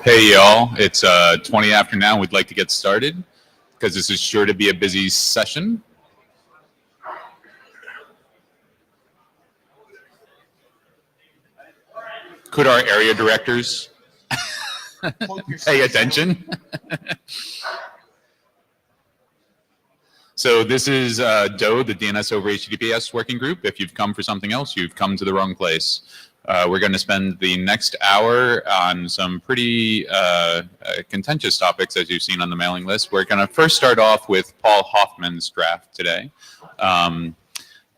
Hey y'all, it's 20 after now. We'd like to get started because this is sure to be a busy session. Could our area directors pay attention? So this is DOH, the DNS over HTTPS working group. If you've come for something else, you've come to the wrong place. We're going to spend the next hour on some pretty contentious topics, as you've seen on the mailing list. We're going to first start off with Paul Hoffman's draft today.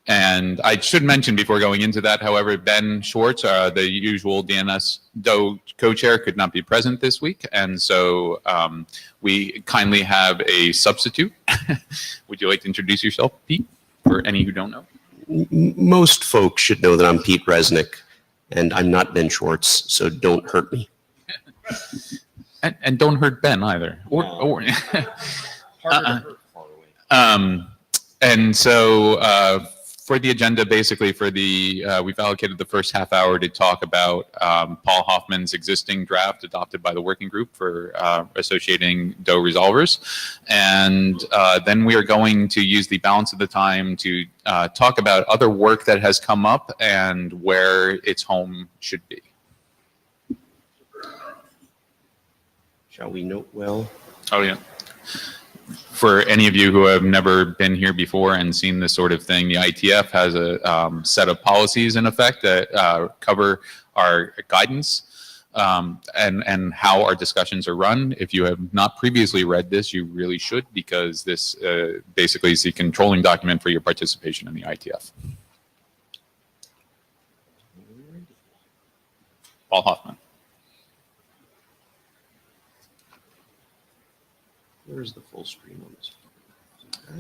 And I should mention before going into that, however, Ben Schwartz, the usual DNS DOH co-chair, could not be present this week. And so we kindly have a substitute. Would you like to introduce yourself, Pete, for any who don't know? Most folks should know that I'm Pete Resnick, and I'm not Ben Schwartz, so don't hurt me. And don't hurt Ben either. Harder to hurt far away. And so for the agenda, basically for the, we've allocated the first half hour to talk about Paul Hoffman's existing draft adopted by the working group for associating DOH resolvers. And then we are going to use the balance of the time to talk about other work that has come up and where its home should be. Shall we note well? Oh, yeah. For any of you who have never been here before and seen this sort of thing, the IETF has a set of policies in effect that cover our guidance and how our discussions are run. If you have not previously read this, you really should, because this basically is the controlling document for your participation in the IETF. Paul Hoffman. Where's the full screen on this?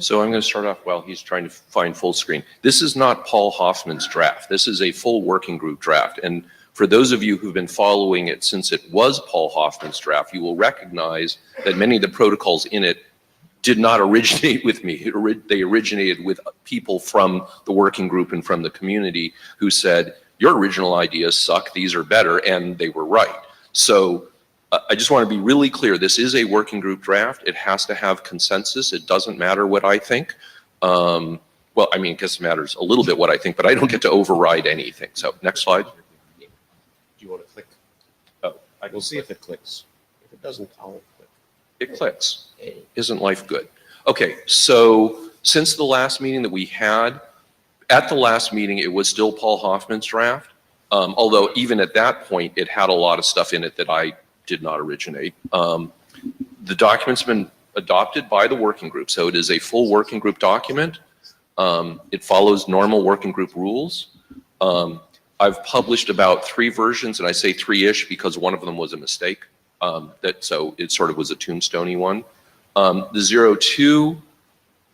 So I'm going to start off while he's trying to find full screen. This is not Paul Hoffman's draft. This is a full working group draft. And for those of you who've been following it since it was Paul Hoffman's draft, you will recognize that many of the protocols in it did not originate with me. They originated with people from the working group and from the community who said, your original ideas suck, these are better, and they were right. So I just want to be really clear. This is a working group draft. It has to have consensus. It doesn't matter what I think. Well, I mean, I guess it matters a little bit what I think, but I don't get to override anything. So next slide. Do you want to click? Oh, We'll see if it clicks. If it doesn't, I'll click. It clicks. Isn't life good? Okay, so since the last meeting that we had, at the last meeting, it was still Paul Hoffman's draft. Although even at that point, it had a lot of stuff in it that I did not originate. The document's been adopted by the working group, so it is a full working group document. It follows normal working group rules. I've published about 3 versions, and I say 3-ish because one of them was a mistake. So it sort of was a tombstone-y one. The 02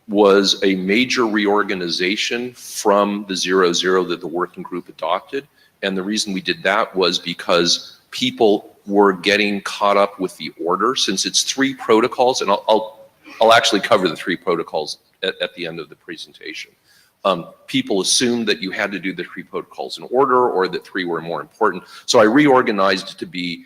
was a major reorganization from the 00 that the working group adopted, and the reason we did that was because people were getting caught up with the order. Since it's 3 protocols, and I'll actually cover the 3 protocols at the end of the presentation. People assumed that you had to do the 3 protocols in order, or that 3 were more important. So I reorganized to be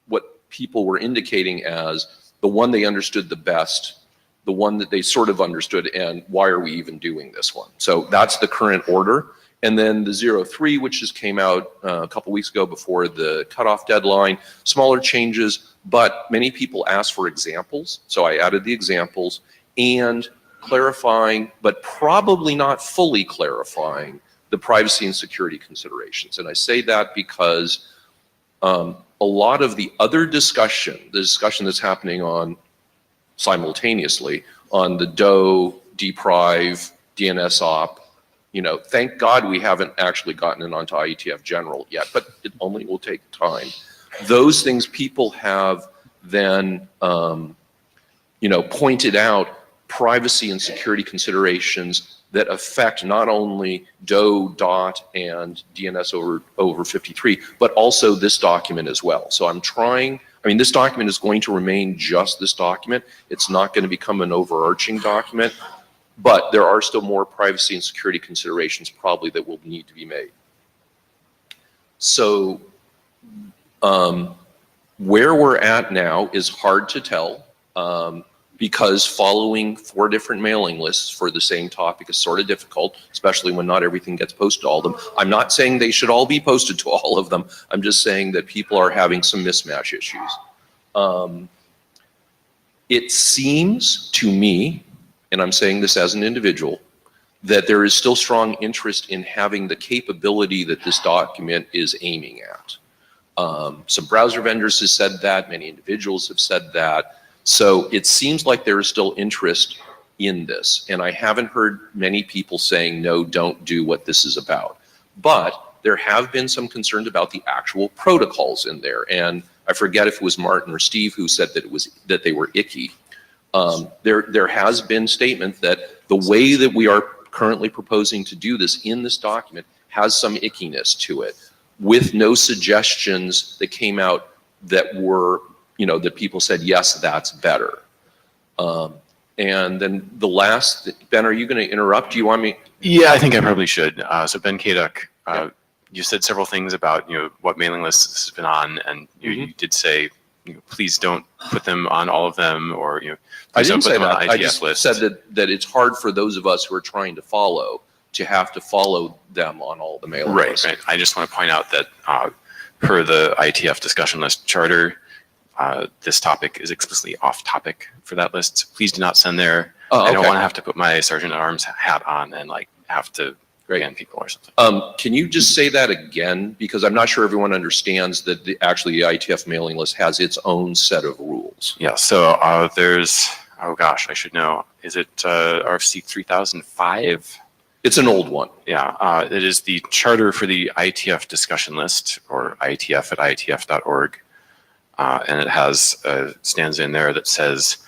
what people were indicating as the one they understood the best, the one that they sort of understood, and why are we even doing this one? So that's the current order. And then the 03, which just came out a couple weeks ago before the cutoff deadline, smaller changes, but many people asked for examples. So I added the examples and clarifying, but probably not fully clarifying, the privacy and security considerations. And I say that because a lot of the other discussion, the discussion that's happening on simultaneously on the DOH, deprive, DNS op, you know, thank God we haven't actually gotten it onto IETF general yet, but it only will take time. Those things people have then, you know, pointed out privacy and security considerations that affect not only DOH, DOT, and DNS over 53, but also this document as well. So I'm trying, I mean, this document is going to remain just this document. It's not going to become an overarching document. But there are still more privacy and security considerations probably that will need to be made. So where we're at now is hard to tell because following 4 different mailing lists for the same topic is sort of difficult, especially when not everything gets posted to all of them. I'm not saying they should all be posted to all of them. I'm just saying that people are having some mismatch issues. It seems to me, and I'm saying this as an individual, that there is still strong interest in having the capability that this document is aiming at. Some browser vendors have said that, many individuals have said that. So it seems like there is still interest in this. And I haven't heard many people saying, no, don't do what this is about. But there have been some concerns about the actual protocols in there. And I forget if it was Martin or Steve who said that they were icky. There has been statement that the way that we are currently proposing to do this in this document has some ickiness to it, with no suggestions that came out that were, that people said, yes, that's better. And then the last, Ben, are you going to interrupt? Do you want me? Yeah, I think I probably should. So Ben Kaduk, you said several things about what mailing lists this has been on, and you did say please don't put them on all of them, or I please don't didn't put say them on that. the I IETF just list. said that it's hard for those of us who are trying to follow to have to follow them on all the mailing lists. Right. I just want to point out that per the IETF discussion list charter, this topic is explicitly off topic for that list. So please do not send there. I don't want to have to put my Sergeant at Arms hat on and have to ban people or something. Can you just say that again? Because I'm not sure everyone understands that actually the IETF mailing list has its own set of rules. Yeah, so there's, oh gosh, I should know. Is it RFC 3005? It's an old one. Yeah, it is the charter for the IETF discussion list, or IETF at IETF.org. And it has stands in there that says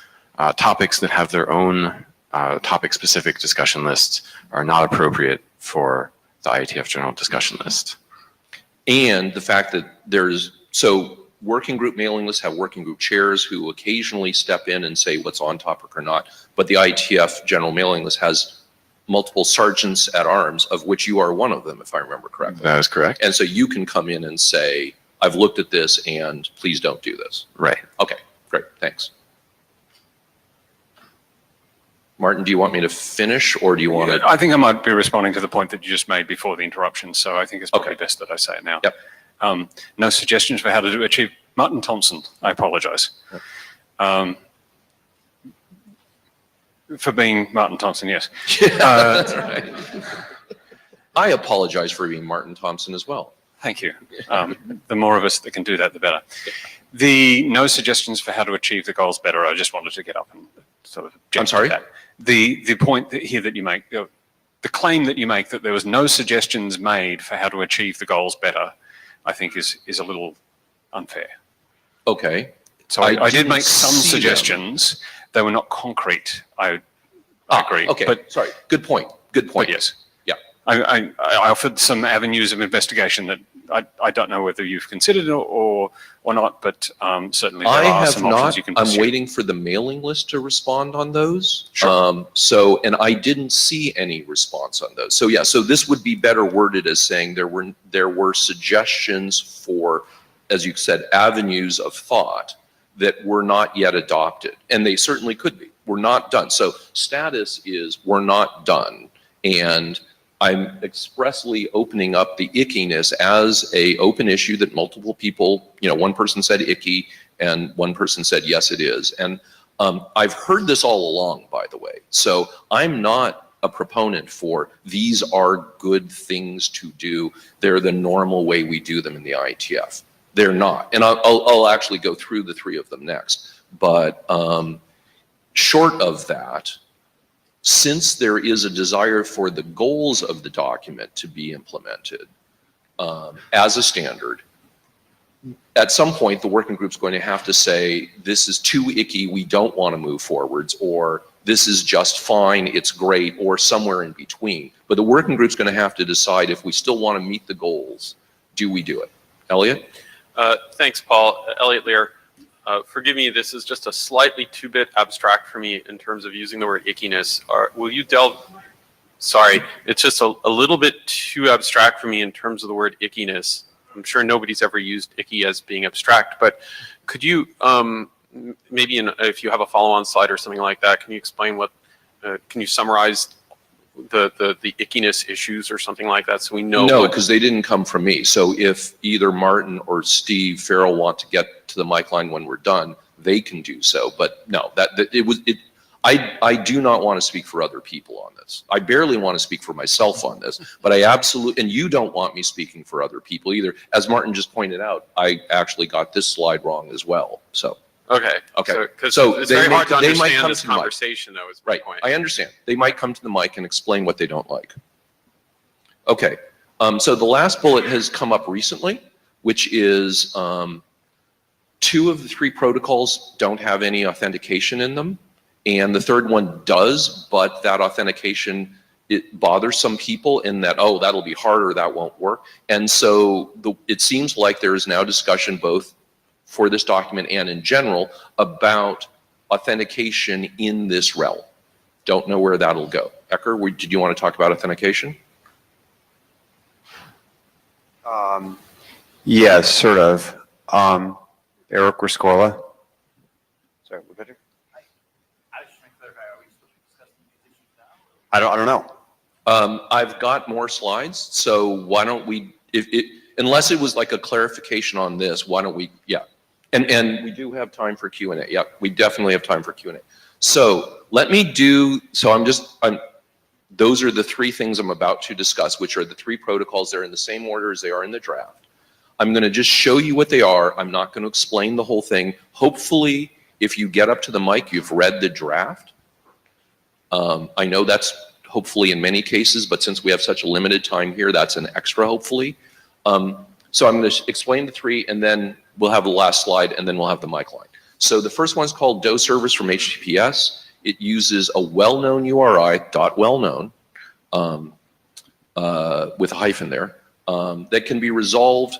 topics that have their own topic-specific discussion lists are not appropriate for the IETF general discussion list. And the fact that working group mailing lists have working group chairs who occasionally step in and say what's on topic or not. But the IETF general mailing list has multiple sergeants at arms, of which you are one of them, if I remember correctly. That is correct. And so you can come in and say, I've looked at this and please don't do this. Right. Okay, great, thanks. Martin, do you want me to finish, or do you want to? I think I might be responding to the point that you just made before the interruption, so I think it's probably best that I say it now. Yep. No suggestions for how to achieve. Martin Thompson, I apologize. Yep. For being Martin Thompson, yes. That's right. I apologize for being Martin Thompson as well. Thank you. The more of us that can do that, the better. The no suggestions for how to achieve the goals better, I just wanted to get up and sort of object I'm sorry? to that. The point here that you make, the claim that you make that there was no suggestions made for how to achieve the goals better, I think is a little unfair. Okay. So I did make didn't some see them. suggestions. They were not concrete. I agree. Okay, But sorry. Good point. Good point. yes. Yeah. I offered some avenues of investigation that I don't know whether you've considered or not, but certainly there I are have some options you can not. I'm pursue. waiting for the mailing list to respond on those. Sure. And I didn't see any response on those. So yeah, so this would be better worded as saying there were suggestions for, as you said, avenues of thought that were not yet adopted, and they certainly could be. We're not done. So status is we're not done, and I'm expressly opening up the ickiness as a open issue that multiple people, one person said icky and one person said, yes, it is. And I've heard this all along, by the way. So I'm not a proponent for these are good things to do. They're the normal way we do them in the IETF. They're not. And I'll actually go through the 3 of them next. But short of that, since there is a desire for the goals of the document to be implemented as a standard, at some point the working group's going to have to say, this is too icky, we don't want to move forwards, or this is just fine, it's great, or somewhere in between. But the working group's going to have to decide if we still want to meet the goals, do we do it? Elliot? Thanks, Paul. Elliot Lear. Forgive me, this is just a slightly two-bit abstract for me in terms of using the word ickiness. Will you sorry, it's just a little bit too abstract for me in terms of the word ickiness. I'm sure nobody's ever used icky as being abstract, but could you, maybe if you have a follow-on slide or something like that, can you explain what, can you summarize the ickiness issues or something like that so we know? No, because they didn't come from me. So if either Martin or Steve Farrell want to get to the mic line when we're done, they can do so. But no, I do not want to speak for other people on this. I barely want to speak for myself on this, but I absolutely, and you don't want me speaking for other people either. As Martin just pointed out, I actually got this slide wrong as well. So. Okay. Okay. So it's very hard to they might understand come this to the mic. conversation, though, is my Right. point. I understand. They might come to the mic and explain what they don't like. Okay. So the last bullet has come up recently, which is 2 of the 3 protocols don't have any authentication in them. And the third one does, but that authentication, it bothers some people in that, oh, that'll be harder, that won't work. And so it seems like there is now discussion both for this document and in general about authentication in this realm. Don't know where that'll go. Ecker, did you want to talk about authentication? Yes, sort of. Eric Riscola. Sorry, what better? I don't know. I've got more slides, so why don't we, unless it was like a clarification on this, why don't we, yeah. And we do have time for Q&A. Yeah, we definitely have time for Q&A. So let me do, those are the 3 things I'm about to discuss, which are the 3 protocols. They're in the same order as they are in the draft. I'm going to just show you what they are. I'm not going to explain the whole thing. Hopefully, if you get up to the mic, you've read the draft. I know that's hopefully in many cases, but since we have such a limited time here, that's an extra hopefully. So I'm going to explain the 3, and then we'll have the last slide, and then we'll have the mic line. So the first one's called DOH servers from HTTPS. It uses a well-known URI, .wellknown, with a hyphen there, that can be resolved,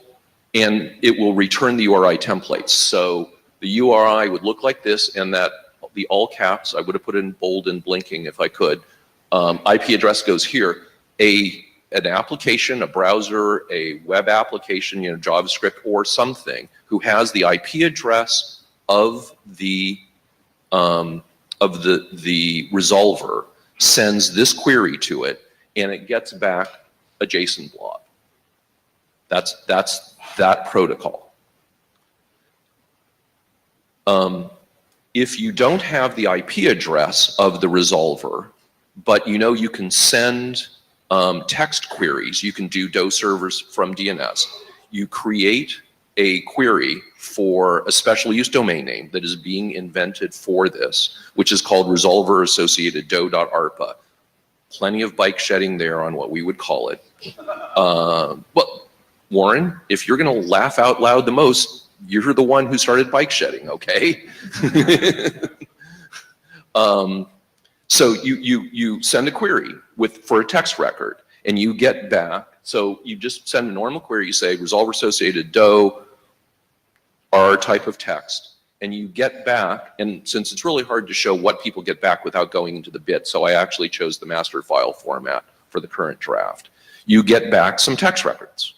and it will return the URI templates. So the URI would look like this, and that the all caps, I would have put it in bold and blinking if I could. IP address goes here. An application, a browser, a web application, JavaScript or something, who has the IP address of the resolver sends this query to it, and it gets back a JSON blob. That's that protocol. If you don't have the IP address of the resolver, but you can send text queries, you can do DOH servers from DNS. You create a query for a special use domain name that is being invented for this, which is called resolver associated DOH.ARPA. Plenty of bike shedding there on what we would call it. Well, Warren, if you're going to laugh out loud the most, you're the one who started bike shedding, okay? So you send a query for a text record, and you get back. So you just send a normal query. You say resolver associated DOH R type of text, and you get back. And since it's really hard to show what people get back without going into the bit, so I actually chose the master file format for the current draft. You get back some text records,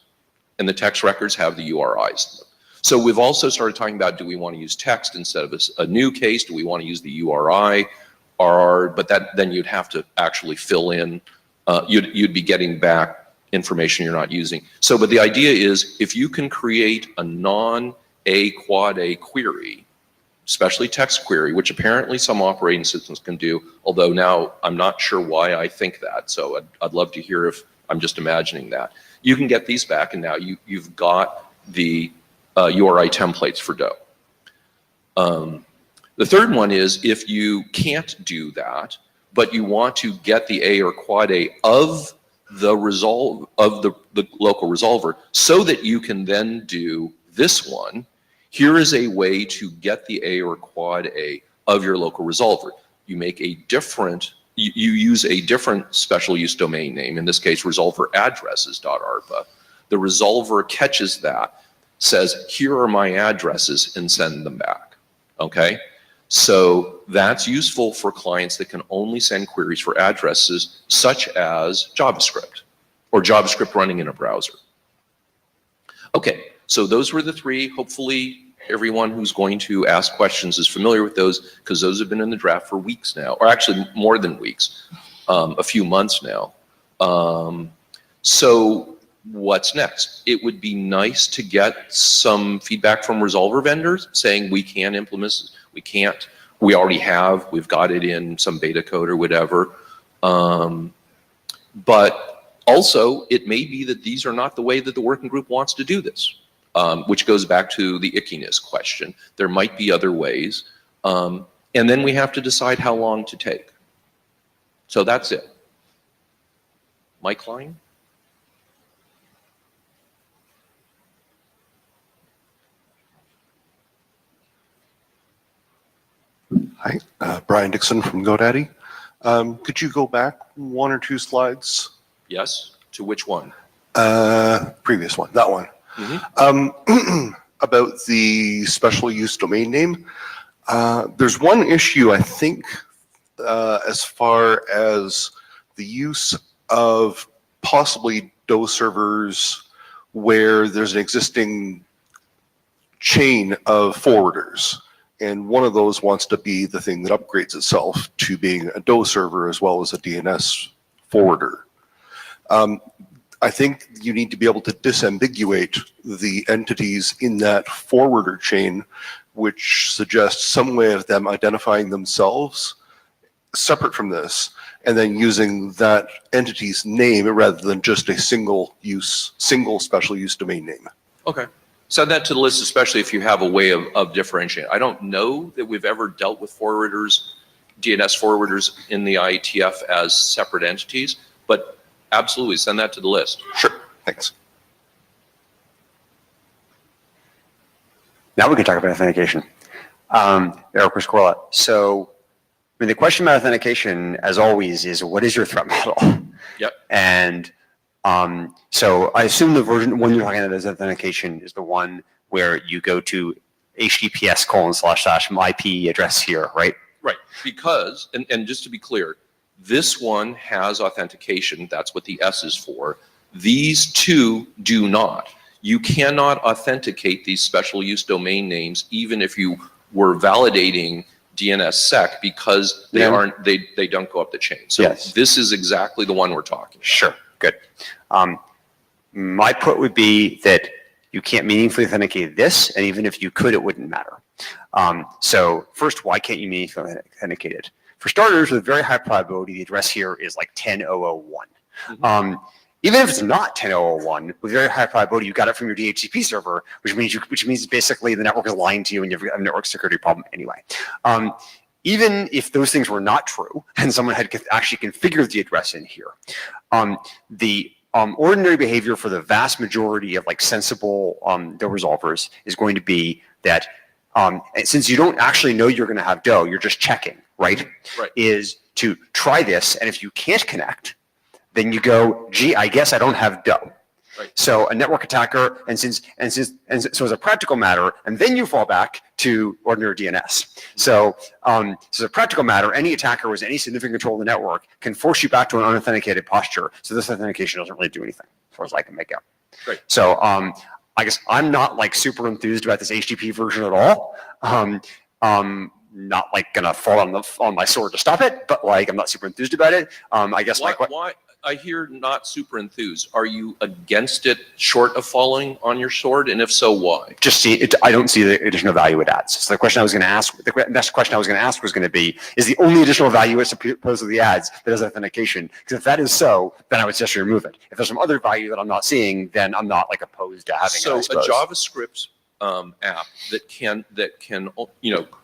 and the text records have the URIs. So we've also started talking about, do we want to use text instead of a new case? Do we want to use the URI? But then you'd have to actually fill in, you'd be getting back information you're not using. So, but the idea is if you can create a non-A quad A query, especially text query, which apparently some operating systems can do, although now I'm not sure why I think that. So I'd love to hear if I'm just imagining that. You can get these back, and now you've got the URI templates for DOH. The third one is if you can't do that, but you want to get the A or quad A of the local resolver so that you can then do this one. Here is a way to get the A or quad A of your local resolver. You make a different, you use a different special use domain name, in this case resolver addresses.arpa. The resolver catches that, says, here are my addresses, and send them back. Okay? So that's useful for clients that can only send queries for addresses such as JavaScript or JavaScript running in a browser. Okay, so those were the three. Hopefully everyone who's going to ask questions is familiar with those, because those have been in the draft for weeks now, or actually more than weeks, a few months now. So what's next? It would be nice to get some feedback from resolver vendors saying we can implement this, we can't, we already have, we've got it in some beta code or whatever. But also, it may be that these are not the way that the working group wants to do this, which goes back to the ickiness question. There might be other ways. And then we have to decide how long to take. So that's it. Mike Klein? Hi, Brian Dixon from GoDaddy. Could you go back one or two slides? Yes. To which one? Previous one, that one. About the special use domain name. There's one issue, I think, as far as the use of possibly DOH servers where there's an existing chain of forwarders. And one of those wants to be the thing that upgrades itself to being a DOH server as well as a DNS forwarder. I think you need to be able to disambiguate the entities in that forwarder chain, which suggests some way of them identifying themselves separate from this, and then using that entity's name rather than just a single special use domain name. Okay. Send that to the list, especially if you have a way of differentiating. I don't know that we've ever dealt with forwarders, DNS forwarders in the IETF as separate entities, but absolutely send that to the list. Sure, thanks. Now we can talk about authentication. Eric Rescorla. So, I mean, the question about authentication, as always, is what is your threat model? Yep. And so I assume the one you're talking about as authentication is the one where you go to https:// IP address here, right? Right, because, and just to be clear, this one has authentication. That's what the S is for. These two do not. You cannot authenticate these special use domain names even if you were validating DNSSEC, because they aren't, they don't go up the chain. So Yes. This is exactly the one we're talking about. Sure, good. My put would be that you can't meaningfully authenticate this, and even if you could, it wouldn't matter. So first, why can't you meaningfully authenticate it? For starters, with very high probability, the address here is like 10.0.0.1. Mm-hmm. Even if it's not 10.0.0.1, with very high probability, you got it from your DHCP server, which means basically the network is lying to you and you have a network security problem anyway. Even if those things were not true and someone had actually configured the address in here, the ordinary behavior for the vast majority of like sensible DOH resolvers is going to be that since you don't actually know you're going to have DOH, you're just checking, right? Right. Is to try this, and if you can't connect, then you go, gee, I guess I don't have DOH. Right. So a network attacker, so as a practical matter, and then you fall back to ordinary DNS. So, as a practical matter, any attacker with any significant control of the network can force you back to an unauthenticated posture. So this authentication doesn't really do anything, as far as I can make out. Right. So I guess I'm not like super enthused about this HTTP version at all. Not like gonna fall on my sword to stop it, but like I'm not super enthused about it. I guess why? I hear not super enthused. Are you against it short of falling on your sword? And if so, why? Just see it. I don't see the additional value it adds. So the question I was going to ask, the next question I was going to ask was going to be, is the only additional value it supposedly adds that is authentication? Because if that is so, then I would suggest you remove it. If there's some other value that I'm not seeing, then I'm not like opposed to having it. So a JavaScript app that can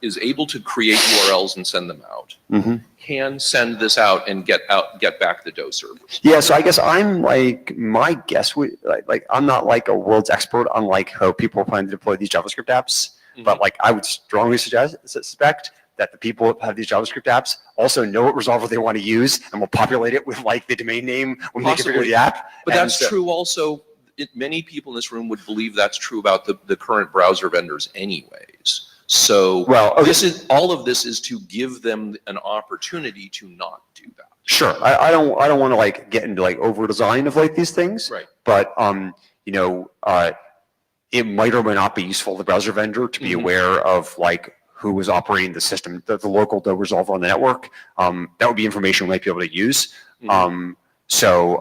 is able to create URLs and send them out, can send this out and get back the DOH servers. Yeah, so I guess I'm like, my guess would like I'm not like a world's expert on like how people plan to deploy these JavaScript apps, but like I would strongly suspect that the people who have these JavaScript apps also know what resolver they want to use and will populate it with like the domain name when they configure the app. But that's true also. Many people in this room would believe that's true about the current browser vendors anyways. So Well, okay. all of this is to give them an opportunity to not do that. Sure. I don't want to like get into like over design of like these things. Right. But it might or might not be useful to the browser vendor to be aware of like who is operating the system, the local DOH resolver on the network. That would be information we might be able to use. So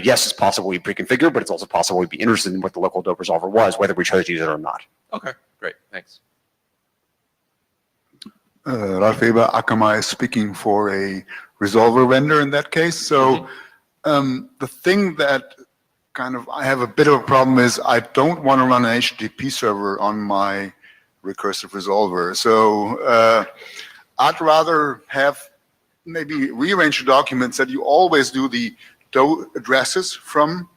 yes, it's possible we pre-configure, but it's also possible we'd be interested in what the local DOH resolver was, whether we chose to use it or not. Okay, great, thanks. Ralph Weber, Akamai, speaking for a resolver vendor in that case. So the thing that I have a bit of a problem is I don't want to run an HTTP server on my recursive resolver. So I'd rather have maybe rearrange the documents that you always do the DOH addresses from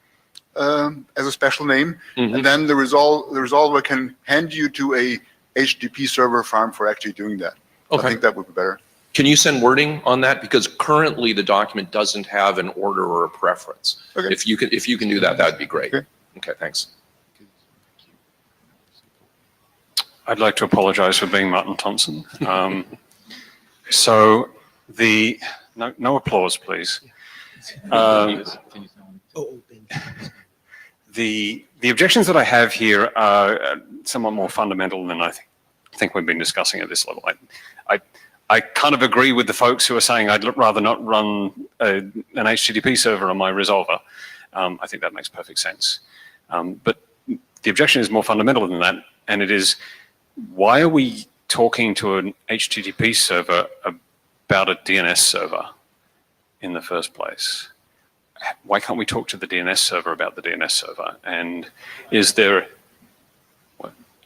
as a special name, and then the resolver can hand you to a HTTP server farm for actually doing that. Okay. I think that would be better. Can you send wording on that? Because currently the document doesn't have an order or a preference. Okay. If you can do that, that'd be great. Okay. Okay, thanks. I'd like to apologize for being Martin Thompson. So no applause, please. The objections that I have here are somewhat more fundamental than I think we've been discussing at this level. I kind of agree with the folks who are saying I'd rather not run an HTTP server on my resolver. I think that makes perfect sense. But the objection is more fundamental than that, and it is, why are we talking to an HTTP server about a DNS server in the first place? Why can't we talk to the DNS server about the DNS server? And is there,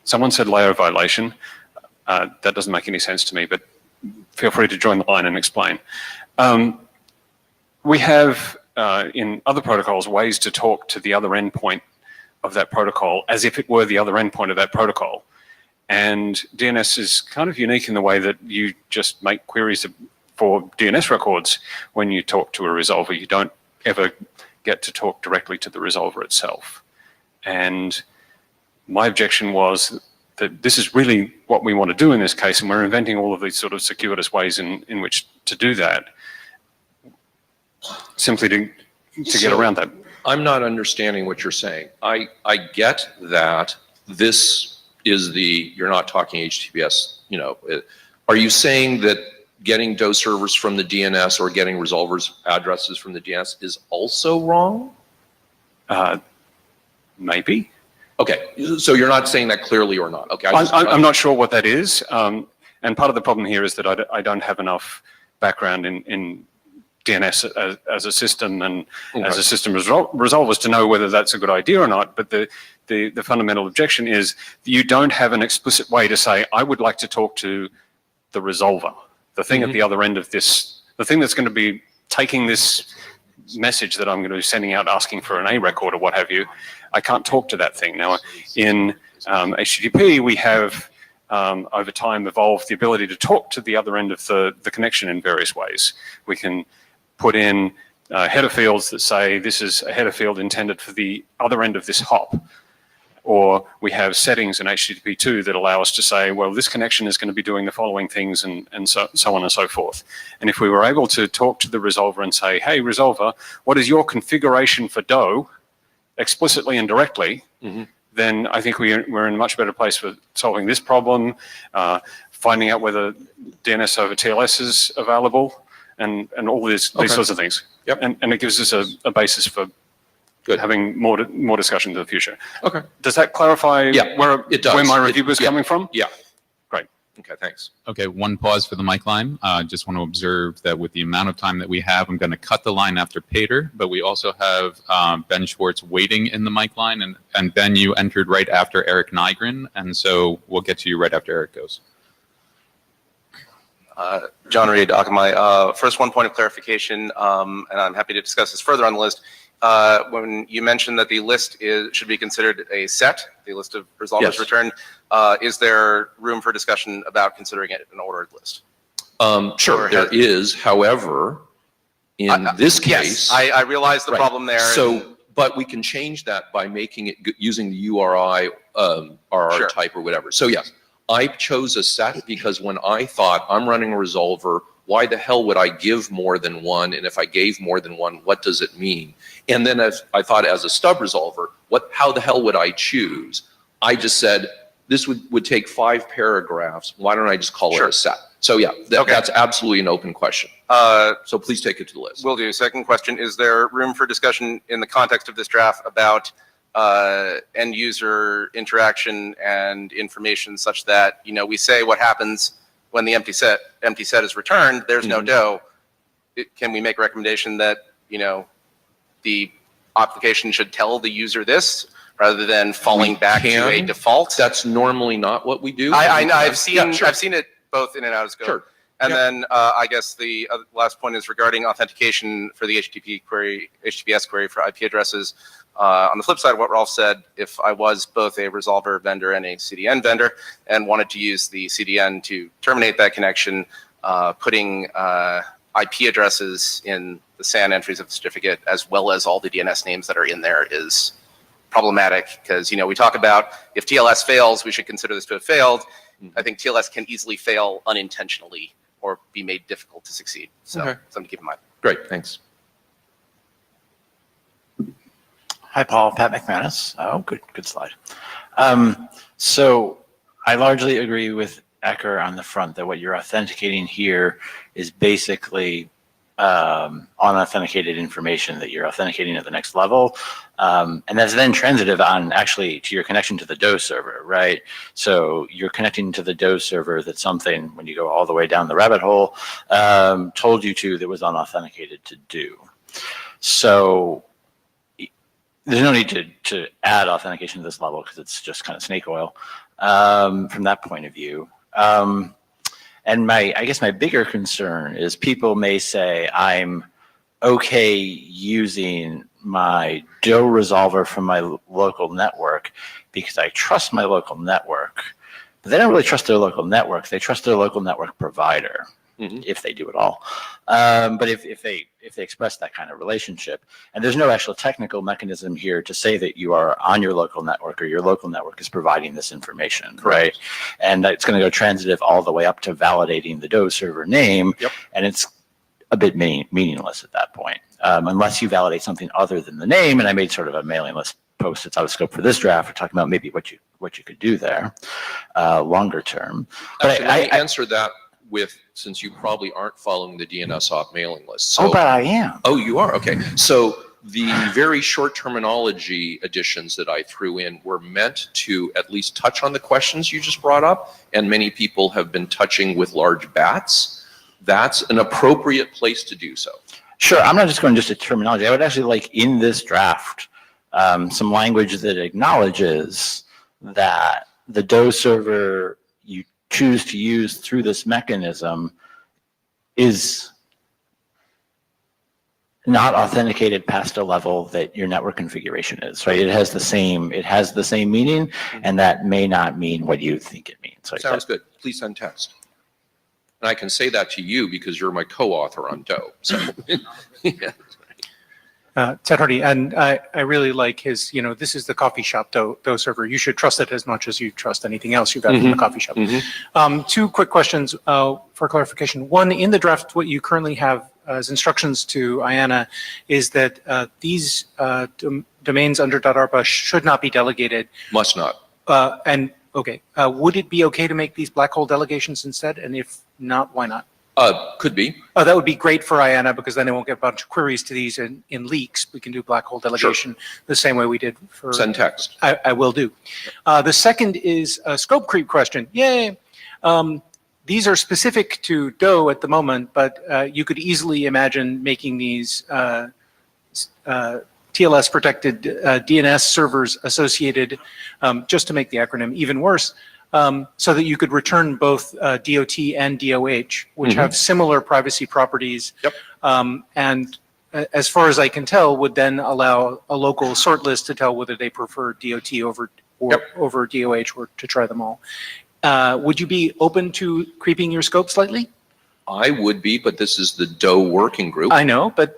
someone said layer violation. That doesn't make any sense to me, but feel free to join the line and explain. We have, in other protocols, ways to talk to the other endpoint of that protocol as if it were the other endpoint of that protocol. And DNS is kind of unique in the way that you just make queries for DNS records when you talk to a resolver. You don't ever get to talk directly to the resolver itself. And my objection was that this is really what we want to do in this case, and we're inventing all of these sort of circuitous ways in which to do that, simply to get around that. I'm not understanding what you're saying. I get that this is you're not talking HTTPS, Are you saying that getting DOH servers from the DNS or getting resolvers addresses from the DNS is also wrong? Maybe. Okay, so you're not saying that clearly or not? Okay, I'm not sure what that is. And part of the problem here is that I don't have enough background in DNS as a system and as a system resolvers to know whether that's a good idea or not. But the fundamental objection is you don't have an explicit way to say, I would like to talk to the resolver, the thing at the other end of this, the thing that's going to be taking this message that I'm going to be sending out asking for an A record or what have you. I can't talk to that thing. Now, in HTTP, we have over time evolved the ability to talk to the other end of the connection in various ways. We can put in header fields that say this is a header field intended for the other end of this hop. Or we have settings in HTTP2 that allow us to say, well, this connection is going to be doing the following things and so on and so forth. And if we were able to talk to the resolver and say, hey, resolver, what is your configuration for DOH, explicitly and directly, then I think we're in a much better place for solving this problem, finding out whether DNS over TLS is available, and all these sorts of things. Yep. And it gives us a basis for having more discussion in the future. Okay. Does that clarify it does. where my review was coming from? Yeah. Great. Okay, thanks. Okay, one pause for the mic line. Just want to observe that with the amount of time that we have, I'm going to cut the line after Peter, but we also have Ben Schwartz waiting in the mic line. And Ben, you entered right after Eric Nygren, and so we'll get to you right after Eric goes. John Reed, Akamai. First, one point of clarification, and I'm happy to discuss this further on the list. When you mentioned that the list should be considered a set, the list of resolvers returned, is there room for discussion about considering it an ordered list? Sure, there is. However, in this case, yes, I realize the problem there. So, but we can change that by making it using the URI RR type or whatever. So yes, I chose a set because when I thought I'm running a resolver, why the hell would I give more than one? And if I gave more than one, what does it mean? And then as I thought as a stub resolver, how the hell would I choose? I just said, this would take 5 paragraphs. Why don't I just call it a set? So yeah, that's absolutely an open question. So please take it to the list. Will do. Second question, is there room for discussion in the context of this draft about end user interaction and information such that, we say what happens when the empty set is returned, there's no DOH. Can we make a recommendation that, the application should tell the user this rather than falling back to a default? That's normally not what we do. I've seen it both in and out of scope. Sure. And then I guess the last point is regarding authentication for the HTTPS query for IP addresses. On the flip side of what Rolf said, if I was both a resolver vendor and a CDN vendor and wanted to use the CDN to terminate that connection, putting IP addresses in the SAN entries of the certificate as well as all the DNS names that are in there is problematic because, we talk about if TLS fails, we should consider this to have failed. I think TLS can easily fail unintentionally or be made difficult to succeed. So something to keep in mind. Great, thanks. Hi, Paul. Pat McManus. Oh, good slide. So I largely agree with Ecker on the front that what you're authenticating here is basically unauthenticated information that you're authenticating at the next level. And that's then transitive on actually to your connection to the DOH server, right? So you're connecting to the DOH server that something, when you go all the way down the rabbit hole, told you to that was unauthenticated to do. So there's no need to add authentication to this level because it's just kind of snake oil from that point of view. And I guess my bigger concern is people may say I'm okay using my DOH resolver from my local network because I trust my local network, but they don't really trust their local network. They trust their local network provider, if they do at all. But if they express that kind of relationship, and there's no actual technical mechanism here to say that you are on your local network or your local network is providing this information, right? And it's going to go transitive all the way up to validating the DOH server name, and it's a bit meaningless at that point, unless you validate something other than the name. And I made sort of a mailing list post that's out of scope for this draft. We're talking about maybe what you could do there, longer term. But Actually, let me answer that with, since you probably aren't following the DNSOP mailing list. So, but I am. Oh, you are? Okay. So the very short terminology additions that I threw in were meant to at least touch on the questions you just brought up, and many people have been touching with large bats. That's an appropriate place to do so. Sure. I'm not just going just to terminology. I would actually like in this draft some language that acknowledges that the DOH server you choose to use through this mechanism is not authenticated past a level that your network configuration is, right? It has the same meaning, and that may not mean what you think it means. So sounds good. Please send text. And I can say that to you because you're my co-author on DOH. So, yeah. Ted Hardy, and I really like his, this is the coffee shop DOH server. You should trust it as much as you trust anything else you got from the coffee shop. Two quick questions for clarification. One, in the draft, what you currently have as instructions to IANA is that these domains under .arpa should not be delegated. Must not. Would it be okay to make these black hole delegations instead? And if not, why not? Could be. That would be great for IANA because then they won't get a bunch of queries to these in leaks. We can do black hole delegation the same way we did for... Send text. I will do. The second is a scope creep question. Yay! These are specific to DOH at the moment, but you could easily imagine making these TLS protected DNS servers associated, just to make the acronym even worse, so that you could return both DOT and DOH, which have similar privacy properties. And as far as I can tell, would then allow a local sort list to tell whether they prefer DOT over DOH or to try them all. Would you be open to creeping your scope slightly? I would be, but this is the DOH working group. I know, but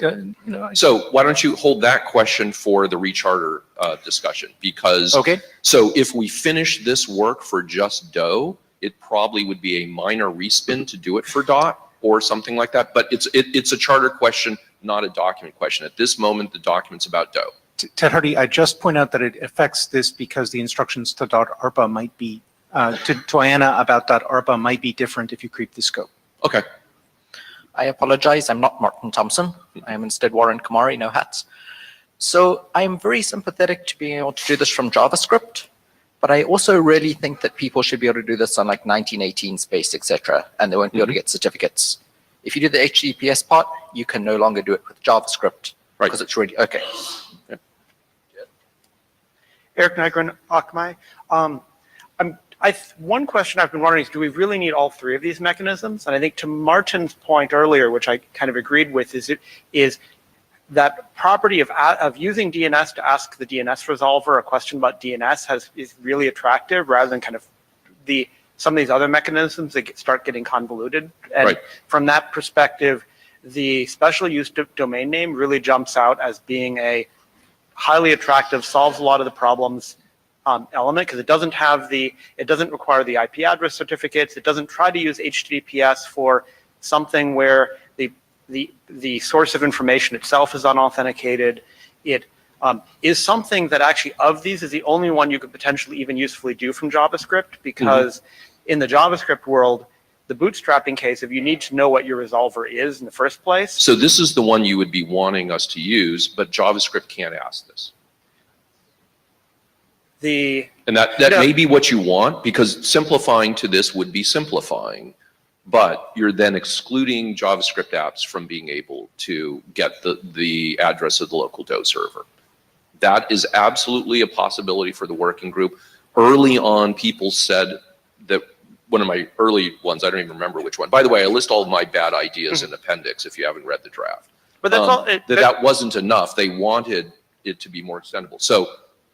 So why don't you hold that question for the recharter discussion? Because so if we finish this work for just DOH, it probably would be a minor respin to do it for DOT or something like that. But it's a charter question, not a document question. At this moment, the document's about DOH. Ted Hardy, I just point out that it affects this because the instructions to .ARPA might be, to Anna about .ARPA might be different if you creep the scope. Okay. I apologize, I'm not Martin Thompson. I am instead Warren Kamari, no hats. So I'm very sympathetic to being able to do this from JavaScript, but I also really think that people should be able to do this on like 1918 space, etc., and they won't be able to get certificates. If you do the HTTPS part, you can no longer do it with JavaScript because it's really, okay. Eric Nygren, Akamai. One question I've been wondering is, do we really need all three of these mechanisms? And I think to Martin's point earlier, which I kind of agreed with, is that property of using DNS to ask the DNS resolver a question about DNS is really attractive, rather than kind of some of these other mechanisms that start getting convoluted. And from that perspective, the special use domain name really jumps out as being a highly attractive, solves a lot of the problems element, because it doesn't require the IP address certificates. It doesn't try to use HTTPS for something where the source of information itself is unauthenticated. It is something that actually, of these, is the only one you could potentially even usefully do from JavaScript, because in the JavaScript world, the bootstrapping case, if you need to know what your resolver is in the first place. So this is the one you would be wanting us to use, but JavaScript can't ask this. And that may be what you want, because simplifying to this would be simplifying, but you're then excluding JavaScript apps from being able to get the address of the local DOH server. That is absolutely a possibility for the working group. Early on, people said that, one of my early ones, I don't even remember which one. By the way, I list all of my bad ideas in appendix if you haven't read the draft. But that's all. That wasn't enough. They wanted it to be more extendable. So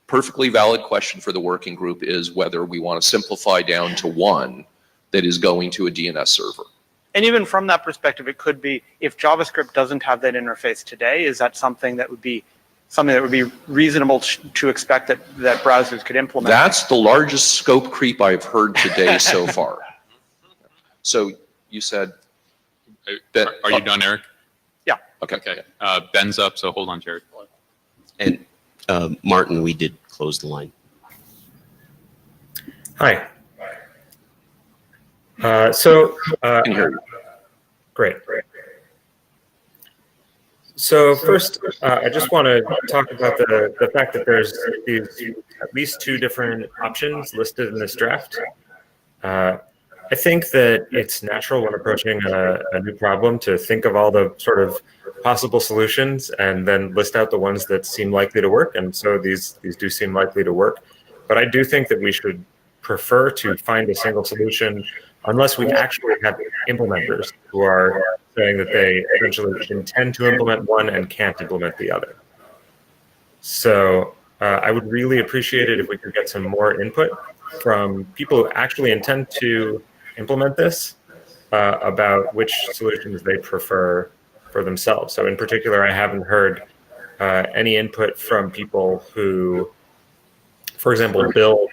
perfectly valid question for the working group is whether we want to simplify down to one that is going to a DNS server. And even from that perspective, it could be, if JavaScript doesn't have that interface today, is that something that would be reasonable to expect that browsers could implement? That's the largest scope creep I've heard today so far. So you said that. Are you done, Eric? Yeah. Okay. Ben's up, so hold on, Jared. And Martin, we did close the line. Hi. I can hear you. Great. So first, I just want to talk about the fact that there's these at least two different options listed in this draft. I think that it's natural when approaching a new problem to think of all the sort of possible solutions and then list out the ones that seem likely to work. And so these do seem likely to work. But I do think that we should prefer to find a single solution unless we actually have implementers who are saying that they eventually intend to implement one and can't implement the other. So I would really appreciate it if we could get some more input from people who actually intend to implement this about which solutions they prefer for themselves. So in particular, I haven't heard any input from people who, for example, build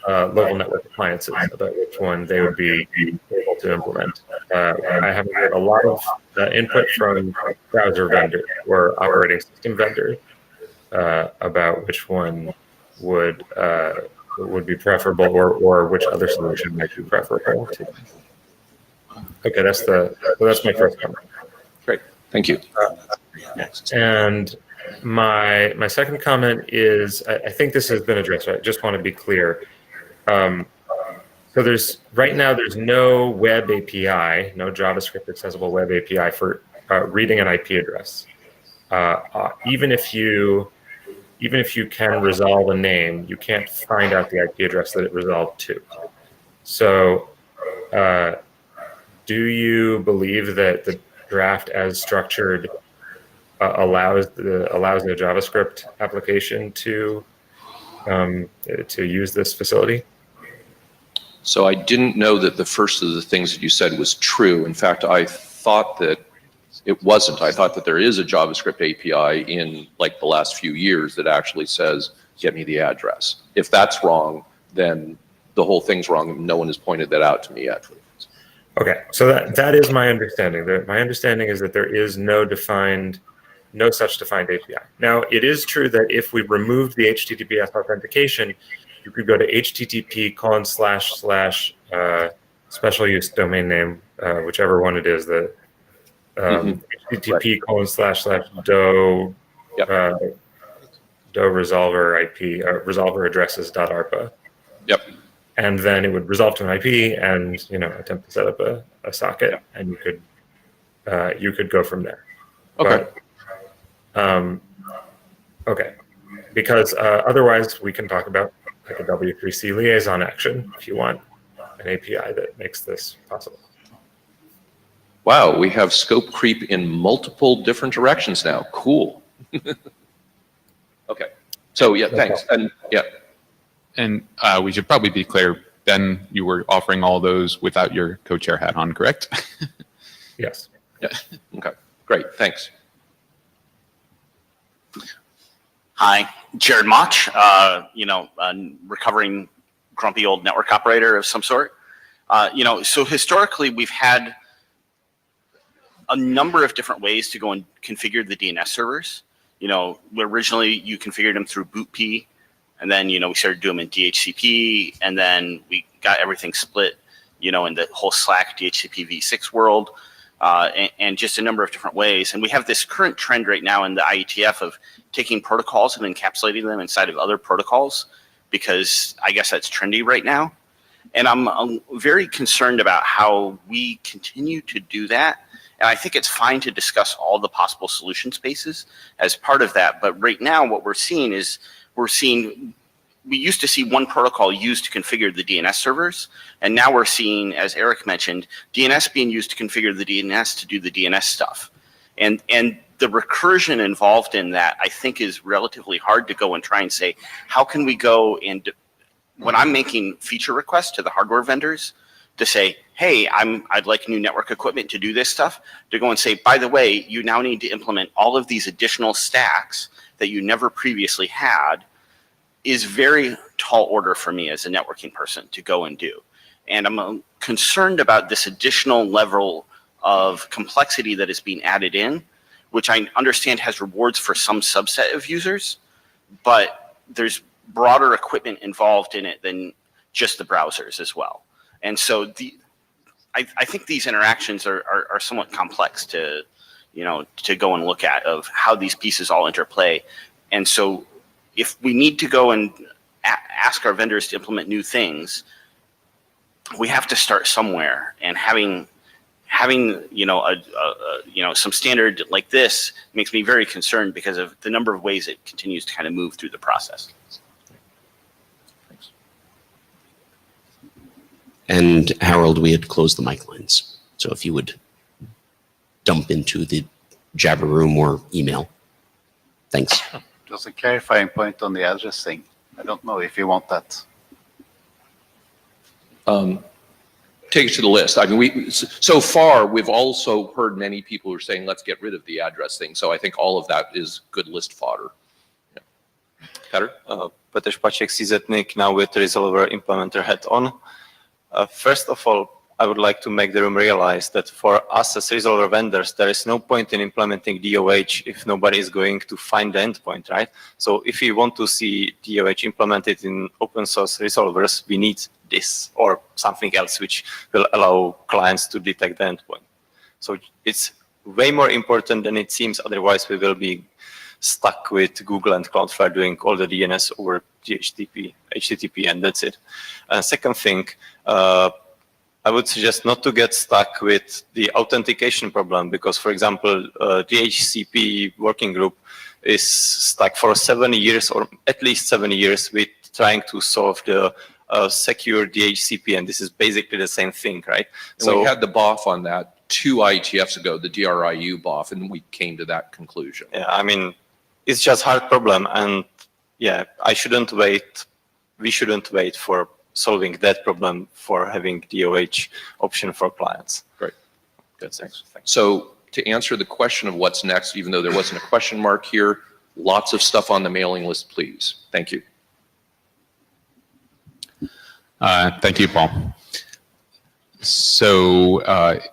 local network appliances about which one they would be able to implement. I haven't heard a lot of input from browser vendors or operating system vendors about which one would be preferable or which other solution might be preferable to. Okay, that's my first comment. Great, thank you. And my second comment is, I think this has been addressed. I just want to be clear. So right now there's no web API, no JavaScript accessible web API for reading an IP address. Even if you can resolve a name, you can't find out the IP address that it resolved to. So do you believe that the draft as structured allows the JavaScript application to use this facility? So I didn't know that the first of the things that you said was true. In fact, I thought that it wasn't. I thought that there is a JavaScript API in like the last few years that actually says, get me the address. If that's wrong, then the whole thing's wrong, and no one has pointed that out to me yet. Okay, so that is my understanding. My understanding is that there is no such defined API. Now, it is true that if we removed the HTTPS authentication, you could go to http:// special use domain name, whichever one it is, the http:// DOH resolver IP, resolver addresses.arpa. Yep. And then it would resolve to an IP, and attempt to set up a socket, and you could go from there. Okay. But, okay, because otherwise we can talk about like a W3C liaison action if you want an API that makes this possible. Wow, we have scope creep in multiple different directions now. Cool. Okay. So yeah, thanks. And yeah. And we should probably be clear, Ben, you were offering all those without your co-chair hat on, correct? Yes. Yeah. Okay, great, thanks. Hi, Jared Mach, recovering grumpy old network operator of some sort. So historically we've had a number of different ways to go and configure the DNS servers. Originally you configured them through bootp, and then, we started doing them in DHCP, and then we got everything split, in the whole Slack DHCP v6 world, and just a number of different ways. And we have this current trend right now in the IETF of taking protocols and encapsulating them inside of other protocols, because I guess that's trendy right now. And I'm very concerned about how we continue to do that. And I think it's fine to discuss all the possible solution spaces as part of that. But right now, what we're seeing is, we used to see one protocol used to configure the DNS servers, and now we're seeing, as Eric mentioned, DNS being used to configure the DNS to do the DNS stuff. And the recursion involved in that, I think, is relatively hard to go and try and say, how can we go and, when I'm making feature requests to the hardware vendors to say, hey, I'd like new network equipment to do this stuff, to go and say, by the way, you now need to implement all of these additional stacks that you never previously had, is very tall order for me as a networking person to go and do. And I'm concerned about this additional level of complexity that is being added in, which I understand has rewards for some subset of users, but there's broader equipment involved in it than just the browsers as well. And so I think these interactions are somewhat complex to go and look at, of how these pieces all interplay. And so if we need to go and ask our vendors to implement new things, we have to start somewhere. And having some standard like this makes me very concerned because of the number of ways it continues to kind of move through the process. Thanks. And Harold, we had closed the mic lines. So if you would dump into the Jabber room or email. Thanks. Just a clarifying point on the address thing. I don't know if you want that. Take it to the list. I mean, so far, we've also heard many people who are saying, let's get rid of the address thing. So I think all of that is good list fodder. Yeah. Peter? Peter Špaček, CZNIC, now with Resolver implementer hat on. First of all, I would like to make the room realize that for us as Resolver vendors, there is no point in implementing DOH if nobody is going to find the endpoint, right? So if you want to see DOH implemented in open source resolvers, we need this or something else which will allow clients to detect the endpoint. So it's way more important than it seems, otherwise we will be stuck with Google and Cloudflare doing all the DNS over HTTP, and that's it. Second thing, I would suggest not to get stuck with the authentication problem because, for example, DHCP working group is stuck for 7 years or at least 7 years with trying to solve the secure DHCP, and this is basically the same thing, right? And so we had the BOF on that 2 IETFs ago, the DRIU BOF, and we came to that conclusion. Yeah, I mean, it's just hard problem, and yeah, we shouldn't wait for solving that problem for having DOH option for clients. Great. Good, thanks. So to answer the question of what's next, even though there wasn't a question mark here, lots of stuff on the mailing list, please. Thank you. Thank you, Paul. So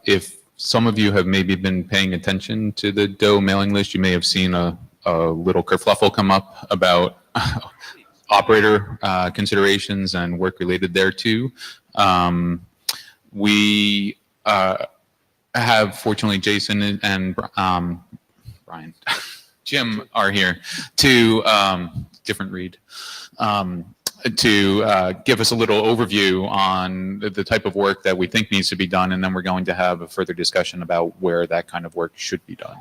if some of you have maybe been paying attention to the DOH mailing list, you may have seen a little kerfluffle come up about operator considerations and work related thereto. We have, fortunately, Jason and Brian, Jim are here to, different read, to give us a little overview on the type of work that we think needs to be done, and then we're going to have a further discussion about where that kind of work should be done.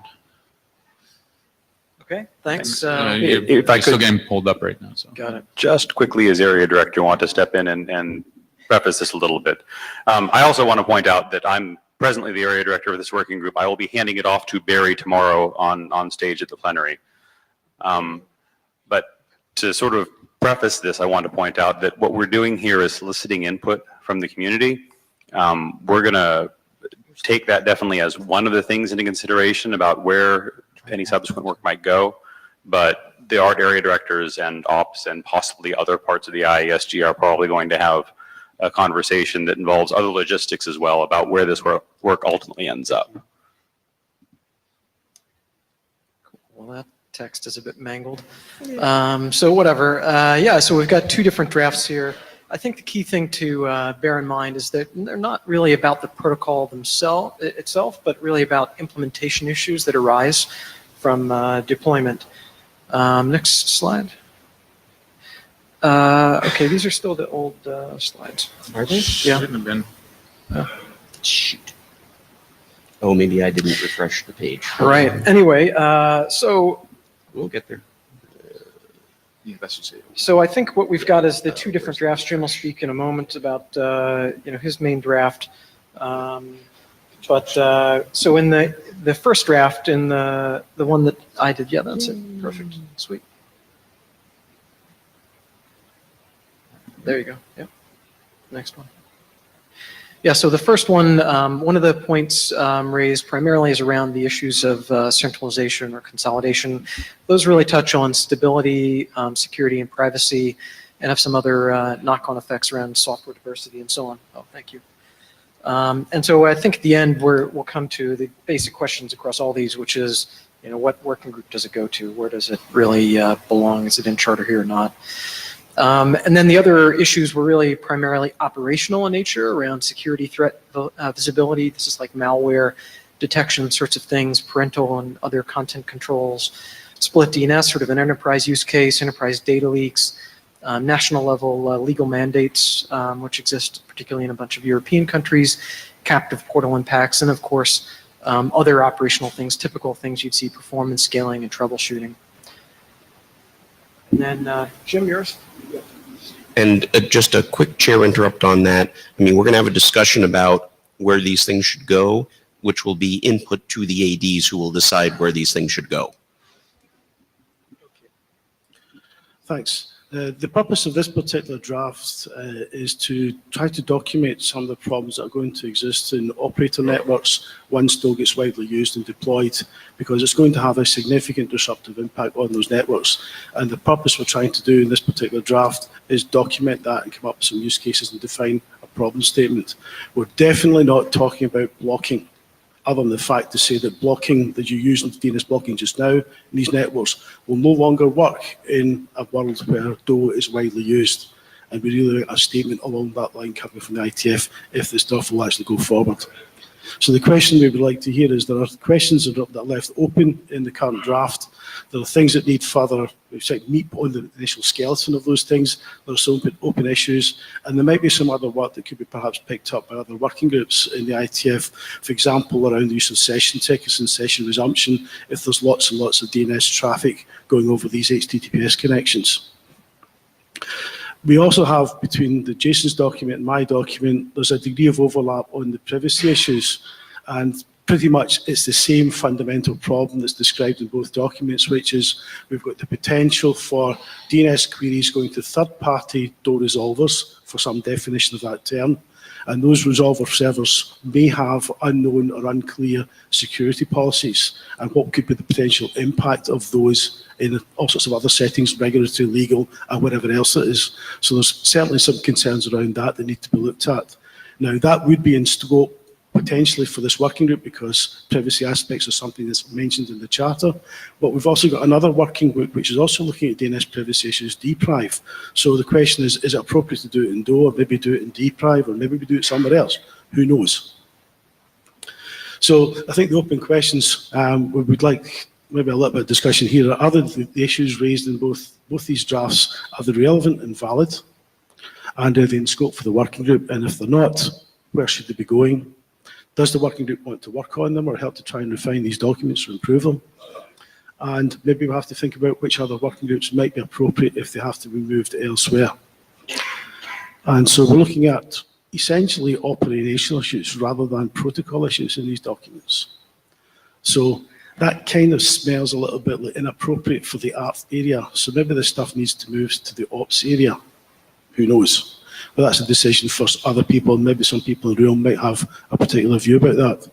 Okay, thanks. If I could, still getting pulled up right now. So. Got it. Just quickly, as area director, want to step in and preface this a little bit. I also want to point out that I'm presently the area director of this working group. I will be handing it off to Barry tomorrow on stage at the plenary. But to sort of preface this, I want to point out that what we're doing here is soliciting input from the community. We're going to take that definitely as one of the things into consideration about where any subsequent work might go, but the art area directors and ops and possibly other parts of the IESG are probably going to have a conversation that involves other logistics as well about where this work ultimately ends up. Well, that text is a bit mangled. So whatever. Yeah, so we've got two different drafts here. I think the key thing to bear in mind is that they're not really about the protocol itself, but really about implementation issues that arise from deployment. Next slide. Okay, these are still the old slides. Are they? Yeah. Shouldn't have been. Shoot. Oh, maybe I didn't refresh the page. Right. Anyway, so we'll get there. Yeah, that's just it. So I think what we've got is the two different drafts. Jim will speak in a moment about his main draft. So in the first draft, in the one that I did, yeah, that's it. Perfect. Sweet. There you go. Yep. Next one. Yeah, so the first one, one of the points raised primarily is around the issues of centralization or consolidation. Those really touch on stability, security, and privacy, and have some other knock-on effects around software diversity and so on. Oh, thank you. And so I think at the end we'll come to the basic questions across all these, which is, what working group does it go to? Where does it really belong? Is it in charter here or not? And then the other issues were really primarily operational in nature around security threat visibility. This is like malware detection sorts of things, parental and other content controls, split DNS, sort of an enterprise use case, enterprise data leaks, national level legal mandates, which exist particularly in a bunch of European countries, captive portal impacts, and of course, other operational things, typical things you'd see, performance scaling and troubleshooting. And then, Jim, yours? And just a quick chair interrupt on that. I mean, we're going to have a discussion about where these things should go, which will be input to the ADs who will decide where these things should go. Thanks. The purpose of this particular draft is to try to document some of the problems that are going to exist in operator networks once DOH gets widely used and deployed, because it's going to have a significant disruptive impact on those networks. And the purpose we're trying to do in this particular draft is document that and come up with some use cases and define a problem statement. We're definitely not talking about blocking, other than the fact to say that blocking that you use on DNS blocking just now in these networks will no longer work in a world where DOH is widely used. And we really like a statement along that line coming from the IETF if this stuff will actually go forward. So the question we would like to hear is, there are questions that are left open in the current draft. There are things that need further meat on the initial skeleton of those things. There are some open issues, and there might be some other work that could be perhaps picked up by other working groups in the IETF, for example, around the use of session tickets and session resumption if there's lots and lots of DNS traffic going over these HTTPS connections. We also have, between the Jason's document and my document, there's a degree of overlap on the privacy issues, and pretty much it's the same fundamental problem that's described in both documents, which is we've got the potential for DNS queries going to third-party DOH resolvers, for some definition of that term, And those resolver servers may have unknown or unclear security policies, and what could be the potential impact of those in all sorts of other settings, regulatory, legal, and whatever else it is. So there's certainly some concerns around that need to be looked at. Now, that would be in scope potentially for this working group because privacy aspects are something that's mentioned in the charter. But we've also got another working group which is also looking at DNS privacy issues, DPRIVE. So the question is it appropriate to do it in DOH, or maybe do it in DPRIVE, or maybe we do it somewhere else? Who knows? So I think the open questions, we would like maybe a little bit of discussion here. Are the issues raised in both these drafts, are they relevant and valid? And are they in scope for the working group? And if they're not, where should they be going? Does the working group want to work on them or help to try and refine these documents or improve them? And maybe we have to think about which other working groups might be appropriate if they have to be moved elsewhere. And so we're looking at essentially operational issues rather than protocol issues in these documents. So that kind of smells a little bit like inappropriate for the art area. So maybe this stuff needs to move to the ops area. Who knows? But that's a decision for other people. Maybe some people in the room might have a particular view about that.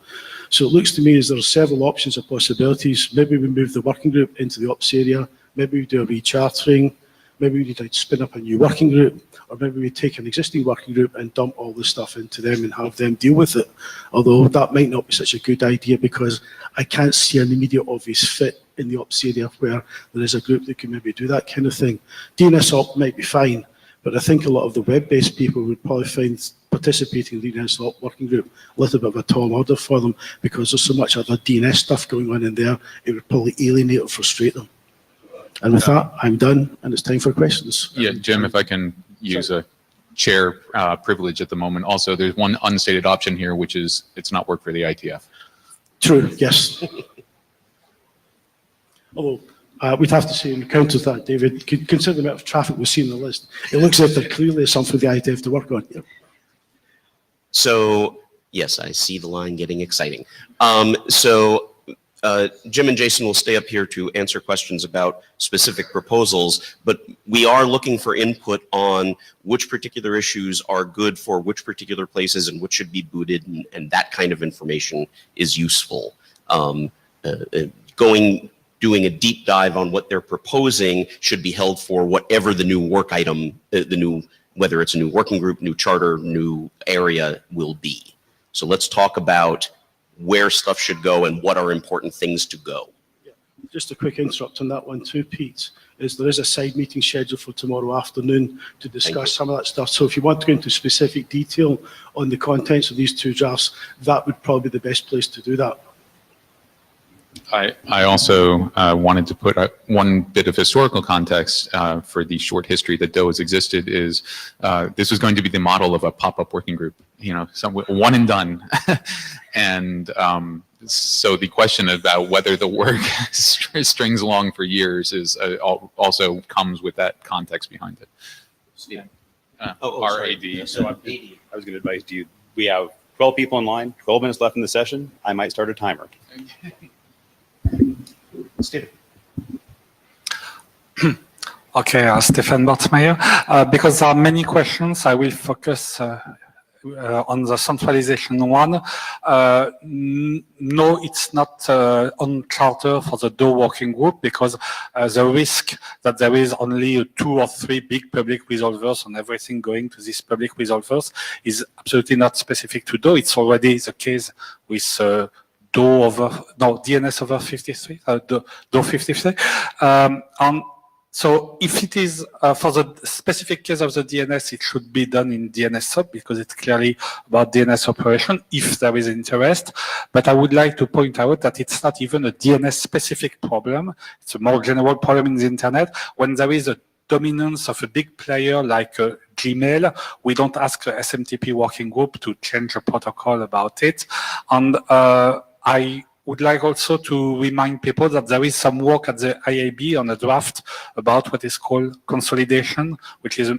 So it looks to me as there are several options or possibilities. Maybe we move the working group into the ops area. Maybe we do a rechartering. Maybe we need to spin up a new working group. Or maybe we take an existing working group and dump all this stuff into them and have them deal with it. Although that might not be such a good idea because I can't see an immediate obvious fit in the ops area where there is a group that can maybe do that kind of thing. DNS op might be fine. But I think a lot of the web-based people would probably find participating in the DNS working group a little bit of a tall order for them because there's so much other DNS stuff going on in there, it would probably alienate or frustrate them. And with that, I'm done, and it's time for questions. Yeah, Jim, if I can use a chair privilege at the moment. Also, there's one unstated option here, which is it's not work for the IETF. True, yes. Although, we'd have to say in counter to that, David, consider the amount of traffic we see in the list. It looks like there clearly is something for the IETF to work on. Yeah. So, yes, I see the line getting exciting. Jim and Jason will stay up here to answer questions about specific proposals, but we are looking for input on which particular issues are good for which particular places and which should be booted, and that kind of information is useful. Doing a deep dive on what they're proposing should be held for whatever the new work item, whether it's a new working group, new charter, new area will be. So let's talk about where stuff should go and what are important things to go. Yeah. Just a quick interrupt on that one too, Pete, is there is a side meeting scheduled for tomorrow afternoon to discuss some of that stuff. So if you want to go into specific detail on the contents of these two drafts, that would probably be the best place to do that. I also wanted to put one bit of historical context for the short history that DOH has existed is this was going to be the model of a pop-up working group, one and done. And so the question about whether the work strings along for years is also comes with that context behind it. Yeah. RAD. So I was going to advise you, we have 12 people in line, 12 minutes left in the session. I might start a timer. Stephen. Okay, Stefan Bartmeyer. Because there are many questions, I will focus on the centralization one. No, it's not on charter for the DOH working group because the risk that there is only 2 or 3 big public resolvers and everything going to these public resolvers is absolutely not specific to DOH. It's already the case with DNS over 53, DOH 53. So if it is for the specific case of the DNS, it should be done in DNS sub because it's clearly about DNS operation if there is interest. But I would like to point out that it's not even a DNS specific problem. It's a more general problem in the internet. When there is a dominance of a big player like Gmail, we don't ask the SMTP working group to change a protocol about it. And I would like also to remind people that there is some work at the IAB on a draft about what is called consolidation, which is,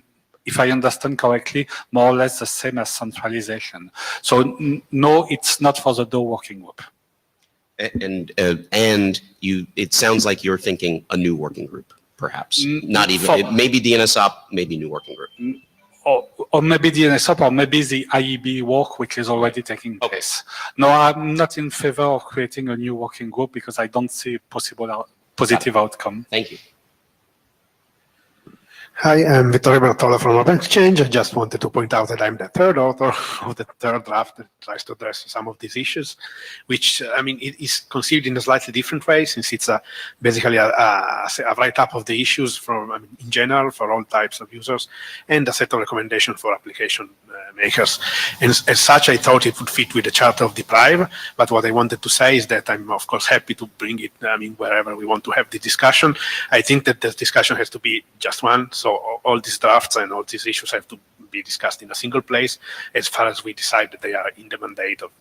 if I understand correctly, more or less the same as centralization. So no, it's not for the DOH working group. And it sounds like you're thinking a new working group, perhaps. Not even, maybe DNS op, maybe new working group. or maybe DNSOP, or maybe the IEB work, which is already taking place. No, I'm not in favor of creating a new working group because I don't see possible positive outcome. Thank you. Hi, I'm Vittorio Bertola from Open Exchange. I just wanted to point out that I'm the third author of the third draft that tries to address some of these issues, which, I mean, it is conceived in a slightly different way, since it's basically a write-up of the issues from, in general, for all types of users, and a set of recommendations for application makers. And as such, I thought it would fit with the Charter of Deprive, but what I wanted to say is that I'm, of course, happy to bring it, wherever we want to have the discussion. I think that the discussion has to be just one, so all these drafts and all these issues have to be discussed in a single place as far as we decide that they are in the mandate of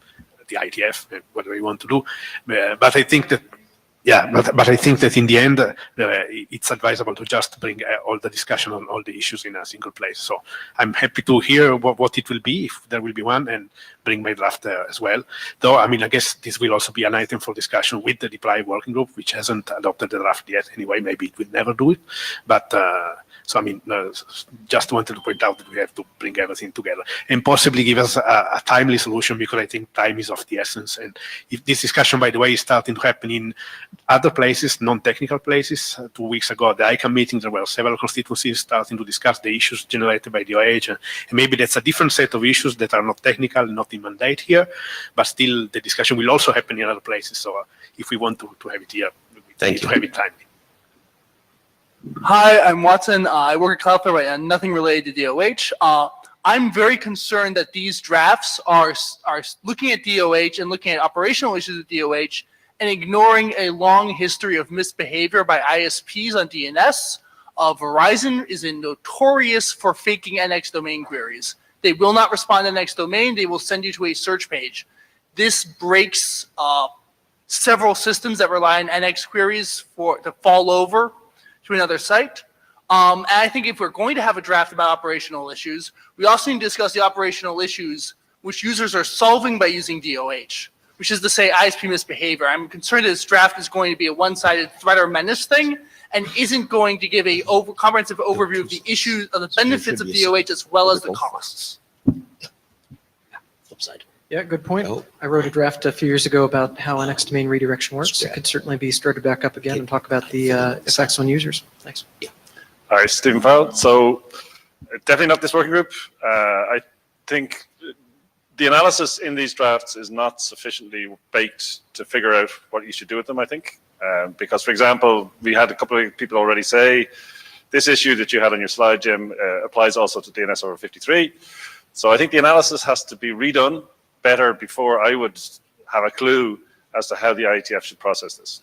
the IETF, whatever we want to do. But I think that, but I think that in the end, it's advisable to just bring all the discussion on all the issues in a single place. So I'm happy to hear what it will be, if there will be one, and bring my draft as well. Though, I guess this will also be an item for discussion with the Deprive working group, which hasn't adopted the draft yet anyway. Maybe it will never do it. But so, just wanted to point out that we have to bring everything together and possibly give us a timely solution, because I think time is of the essence. And if this discussion, by the way, is starting to happen in other places, non-technical places. 2 weeks ago at the ICANN meeting, there were several constituencies starting to discuss the issues generated by DOH. And maybe that's a different set of issues that are not technical, not in mandate here, but still the discussion will also happen in other places. So if we want to have it here, we need to have it timely. Hi, I'm Watson. I work at Cloudflare right now, nothing related to DOH. I'm very concerned that these drafts are looking at DOH and looking at operational issues with DOH and ignoring a long history of misbehavior by ISPs on DNS. Verizon is notorious for faking NX domain queries. They will not respond to NX domain. They will send you to a search page. This breaks several systems that rely on NX queries to fall over to another site. And I think if we're going to have a draft about operational issues, we also need to discuss the operational issues which users are solving by using DOH, which is to say ISP misbehavior. I'm concerned that this draft is going to be a one-sided threat or menace thing and isn't going to give a comprehensive overview of the issues, of the benefits of DOH as well as the costs. Flip side. Yeah, good point. I wrote a draft a few years ago about how NX domain redirection works. It could certainly be started back up again and talk about the effects on users. Thanks. Hi, Stephen Farrell. So definitely not this working group. I think the analysis in these drafts is not sufficiently baked to figure out what you should do with them, I think. Because, for example, we had a couple of people already say, this issue that you had on your slide, Jim, applies also to DNS over 53. So I think the analysis has to be redone better before I would have a clue as to how the IETF should process this.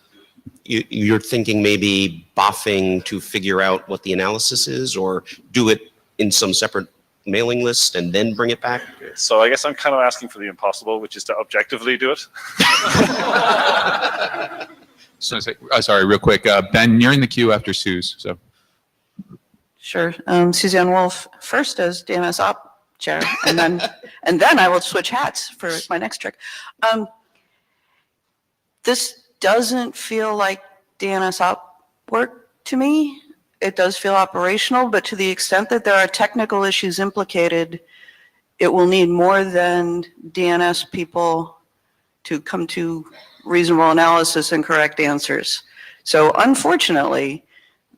You're thinking maybe boffing to figure out what the analysis is, or do it in some separate mailing list and then bring it back? So I guess I'm kind of asking for the impossible, which is to objectively do it. So, sorry, real quick. Ben, you're in the queue after Suze. So. Sure. Suzanne Wolf, first as DNS Op Chair, and then I will switch hats for my next trick. This doesn't feel like DNS Op work to me. It does feel operational, but to the extent that there are technical issues implicated, it will need more than DNS people to come to reasonable analysis and correct answers. So unfortunately,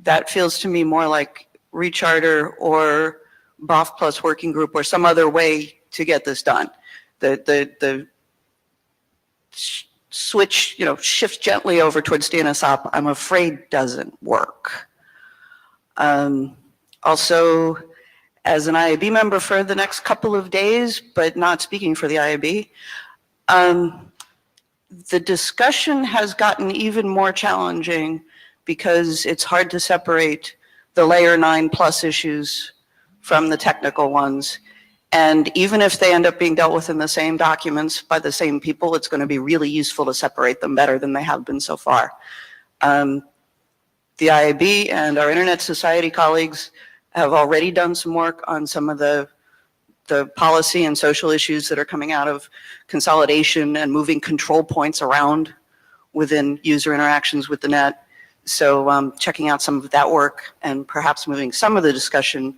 that feels to me more like recharter or BOF plus working group or some other way to get this done. The switch, shift gently over towards DNS Op, I'm afraid doesn't work. Also, as an IAB member for the next couple of days, but not speaking for the IAB, the discussion has gotten even more challenging because it's hard to separate the layer 9 plus issues from the technical ones. And even if they end up being dealt with in the same documents by the same people, it's going to be really useful to separate them better than they have been so far. The IAB and our Internet Society colleagues have already done some work on some of the policy and social issues that are coming out of consolidation and moving control points around within user interactions with the net. So checking out some of that work and perhaps moving some of the discussion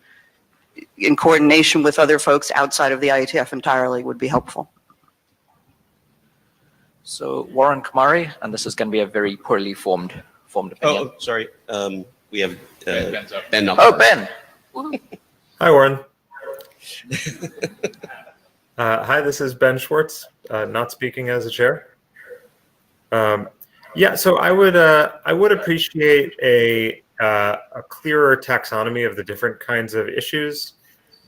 in coordination with other folks outside of the IETF entirely would be helpful. So Warren Kamari, and this is going to be a very poorly formed opinion. Oh, sorry. We have Ben's up. Ben up. Oh, Ben. Hi, Warren. Hi, this is Ben Schwartz, not speaking as a chair. Yeah, so I would appreciate a clearer taxonomy of the different kinds of issues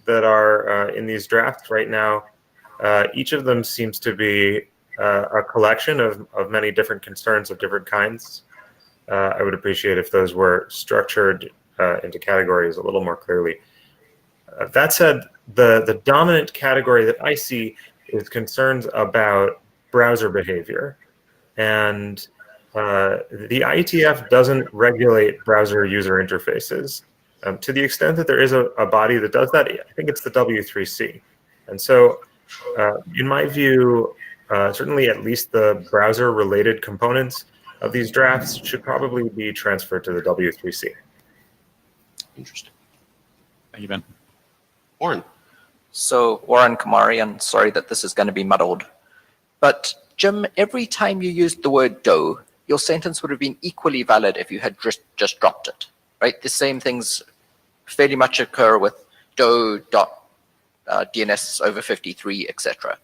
that are in these drafts right now. Each of them seems to be a collection of many different concerns of different kinds. I would appreciate if those were structured into categories a little more clearly. That said, the dominant category that I see is concerns about browser behavior. And the IETF doesn't regulate browser user interfaces. To the extent that there is a body that does that, I think it's the W3C. And so, in my view, certainly at least the browser-related components of these drafts should probably be transferred to the W3C. Interesting. Thank you, Ben. Warren. So Warren Kamari, and sorry that this is going to be muddled, but Jim, every time you used the word DOH, your sentence would have been equally valid if you had just dropped it, right? The same things fairly much occur with DOH, DNS over 53, etc.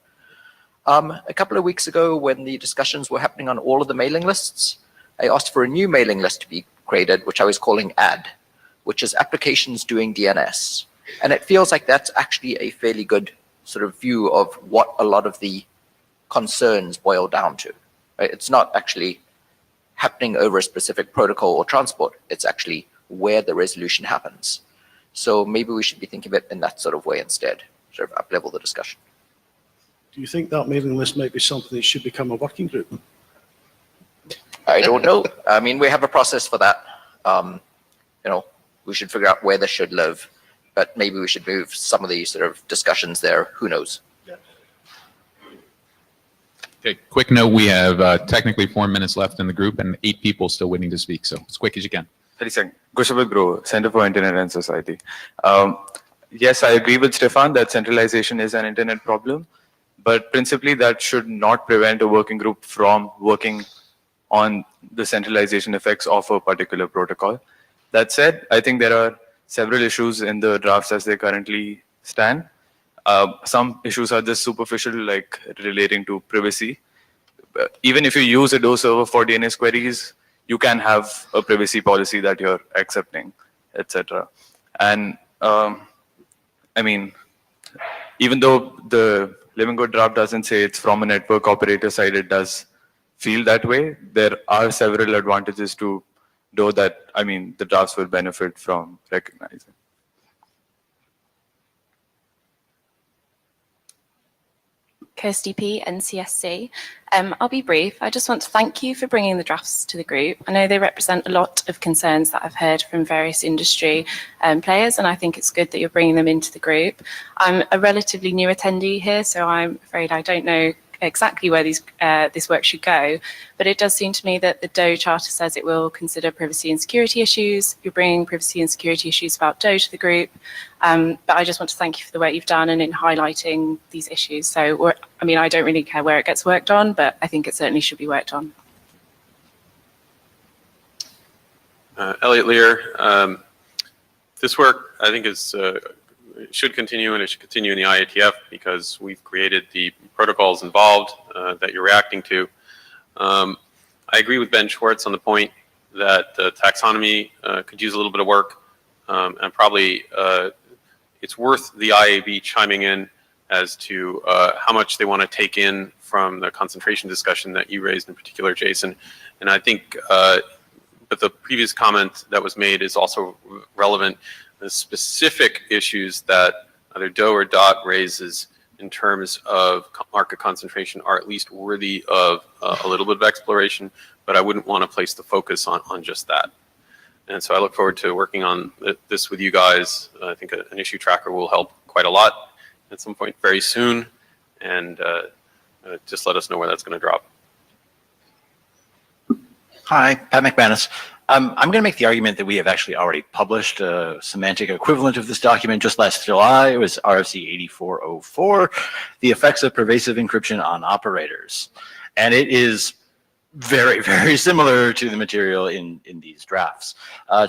A couple of weeks ago, when the discussions were happening on all of the mailing lists, I asked for a new mailing list to be created, which I was calling ADD, which is applications doing DNS. And it feels like that's actually a fairly good sort of view of what a lot of the concerns boil down to. Right? It's not actually happening over a specific protocol or transport. It's actually where the resolution happens. So maybe we should be thinking of it in that sort of way instead, sort of up-level the discussion. Do you think that mailing list might be something that should become a working group? I don't know. I mean, we have a process for that. We should figure out where this should live, but maybe we should move some of these sort of discussions there. Who knows? Okay, quick note, we have technically 4 minutes left in the group and 8 people still waiting to speak, so as quick as you can. 30 seconds. Gushabal Groh, Center for Internet and Society. Yes, I agree with Stefan that centralization is an internet problem, but principally that should not prevent a working group from working on the centralization effects of a particular protocol. That said, I think there are several issues in the drafts as they currently stand. Some issues are just superficial, like relating to privacy. Even if you use a DOH server for DNS queries, you can have a privacy policy that you're accepting, etc. And I mean, even though the Living Code draft doesn't say it's from a network operator side, it does feel that way. There are several advantages to DOH that, I mean, the drafts will benefit from recognizing. Kirsty P, NCSC. I'll be brief. I just want to thank you for bringing the drafts to the group. I know they represent a lot of concerns that I've heard from various industry players, and I think it's good that you're bringing them into the group. I'm a relatively new attendee here, so I'm afraid I don't know exactly where this work should go, but it does seem to me that the DOH Charter says it will consider privacy and security issues. You're bringing privacy and security issues about DOH to the group, but I just want to thank you for the work you've done and in highlighting these issues. So, I mean, I don't really care where it gets worked on, but I think it certainly should be worked on. Elliot Lear, this work I think is should continue, and it should continue in the IETF because we've created the protocols involved that you're reacting to. I agree with Ben Schwartz on the point that the taxonomy could use a little bit of work, and probably it's worth the IAB chiming in as to how much they want to take in from the concentration discussion that you raised in particular, Jason. And I think, but the previous comment that was made is also relevant. The specific issues that either DOH or DOT raises in terms of market concentration are at least worthy of a little bit of exploration, but I wouldn't want to place the focus on just that. And so I look forward to working on this with you guys. I think an issue tracker will help quite a lot at some point very soon, and just let us know where that's going to drop. Hi, Pat McManus. I'm going to make the argument that we have actually already published a semantic equivalent of this document just last July. It was RFC 8404, the effects of pervasive encryption on operators. And it is very, very similar to the material in these drafts,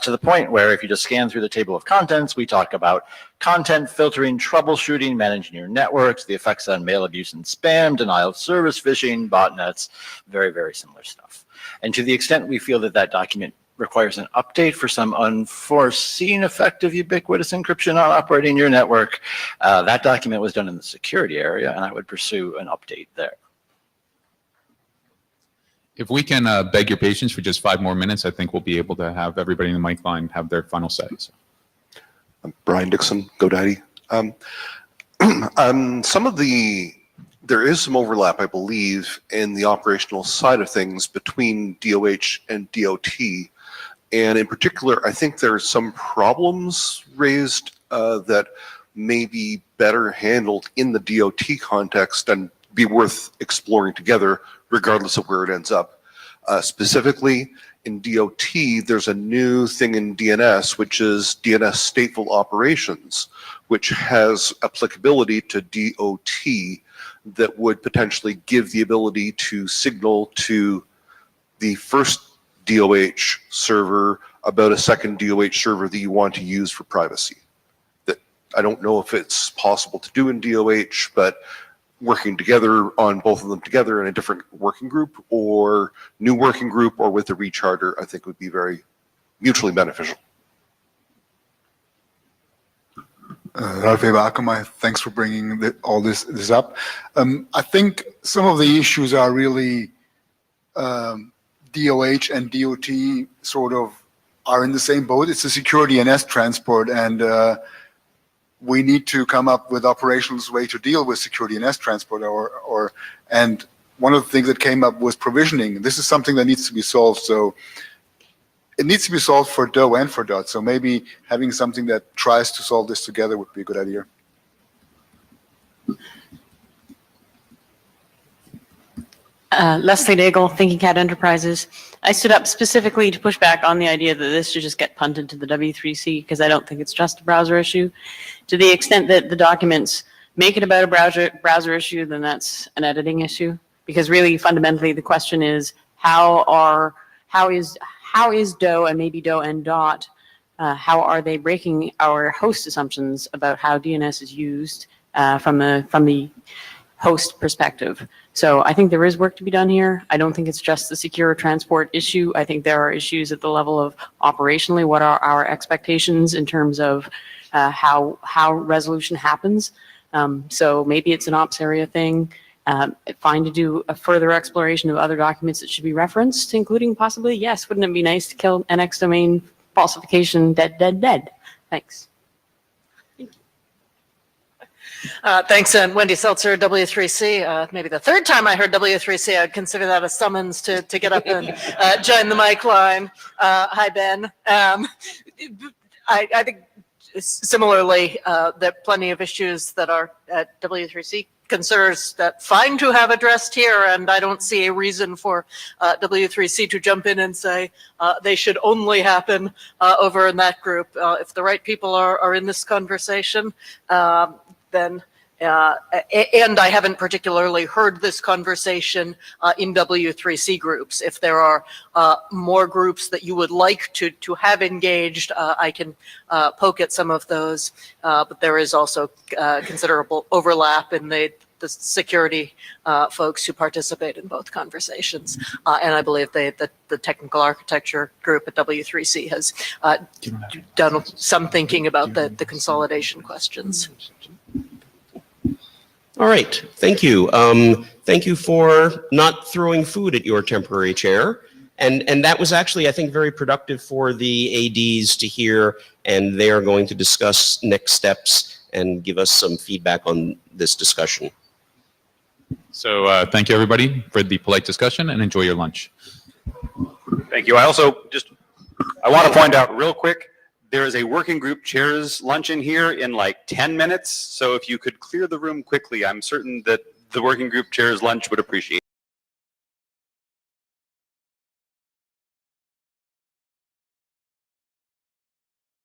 to the point where if you just scan through the table of contents, we talk about content filtering, troubleshooting, managing your networks, the effects on mail abuse and spam, denial of service, phishing, botnets, very, very similar stuff. And to the extent we feel that that document requires an update for some unforeseen effect of ubiquitous encryption on operating your network, that document was done in the security area, and I would pursue an update there. If we can beg your patience for just 5 more minutes, I think we'll be able to have everybody in the mic line have their final say. So. I'm Brian Dixon, GoDaddy. There is some overlap, I believe, in the operational side of things between DOH and DOT. And in particular, I think there are some problems raised that may be better handled in the DOT context and be worth exploring together, regardless of where it ends up. Specifically, in DOT, there's a new thing in DNS, which is DNS stateful operations, which has applicability to DOT that would potentially give the ability to signal to the first DOH server about a second DOH server that you want to use for privacy. That I don't know if it's possible to do in DOH, but working together on both of them together in a different working group or new working group or with the recharter, I think would be very mutually beneficial. Ralph Akamai, thanks for bringing all this up. I think some of the issues are really DOH and DOT sort of are in the same boat. It's a secure DNS transport, and we need to come up with operational way to deal with secure DNS transport. And one of the things that came up was provisioning. This is something that needs to be solved. So it needs to be solved for DOH and for DOT. So maybe having something that tries to solve this together would be a good idea. Leslie Daigle, Thinking Cat Enterprises. I stood up specifically to push back on the idea that this should just get punted to the W3C because I don't think it's just a browser issue. To the extent that the documents make it about a browser issue, then that's an editing issue. Because really, fundamentally, the question is how is DOH and maybe DOH and DOT, how are they breaking our host assumptions about how DNS is used from the host perspective? So I think there is work to be done here. I don't think it's just the secure transport issue. I think there are issues at the level of operationally, what are our expectations in terms of how resolution happens. So maybe it's an ops area thing. Fine to do a further exploration of other documents that should be referenced, including possibly, yes, wouldn't it be nice to kill NX domain falsification dead? Thanks. Thanks, and Wendy Seltzer, W3C. Maybe the third time I heard W3C, I'd consider that a summons to get up and join the mic line. Hi, Ben. I think similarly, there are plenty of issues that are at W3C considers that fine to have addressed here, and I don't see a reason for W3C to jump in and say they should only happen over in that group. If the right people are in this conversation, then and I haven't particularly heard this conversation in W3C groups. If there are more groups that you would like to have engaged, I can poke at some of those, but there is also considerable overlap in the security folks who participate in both conversations. And I believe the technical architecture group at W3C has done some thinking about the consolidation questions. All right, thank you. Thank you for not throwing food at your temporary chair. And that was actually, I think, very productive for the ADs to hear, and they are going to discuss next steps and give us some feedback on this discussion. So thank you, everybody, for the polite discussion, and enjoy your lunch. Thank you. I want to point out real quick, there is a working group chairs luncheon here in like 10 minutes. So if you could clear the room quickly, I'm certain that the working group chairs lunch would appreciate it.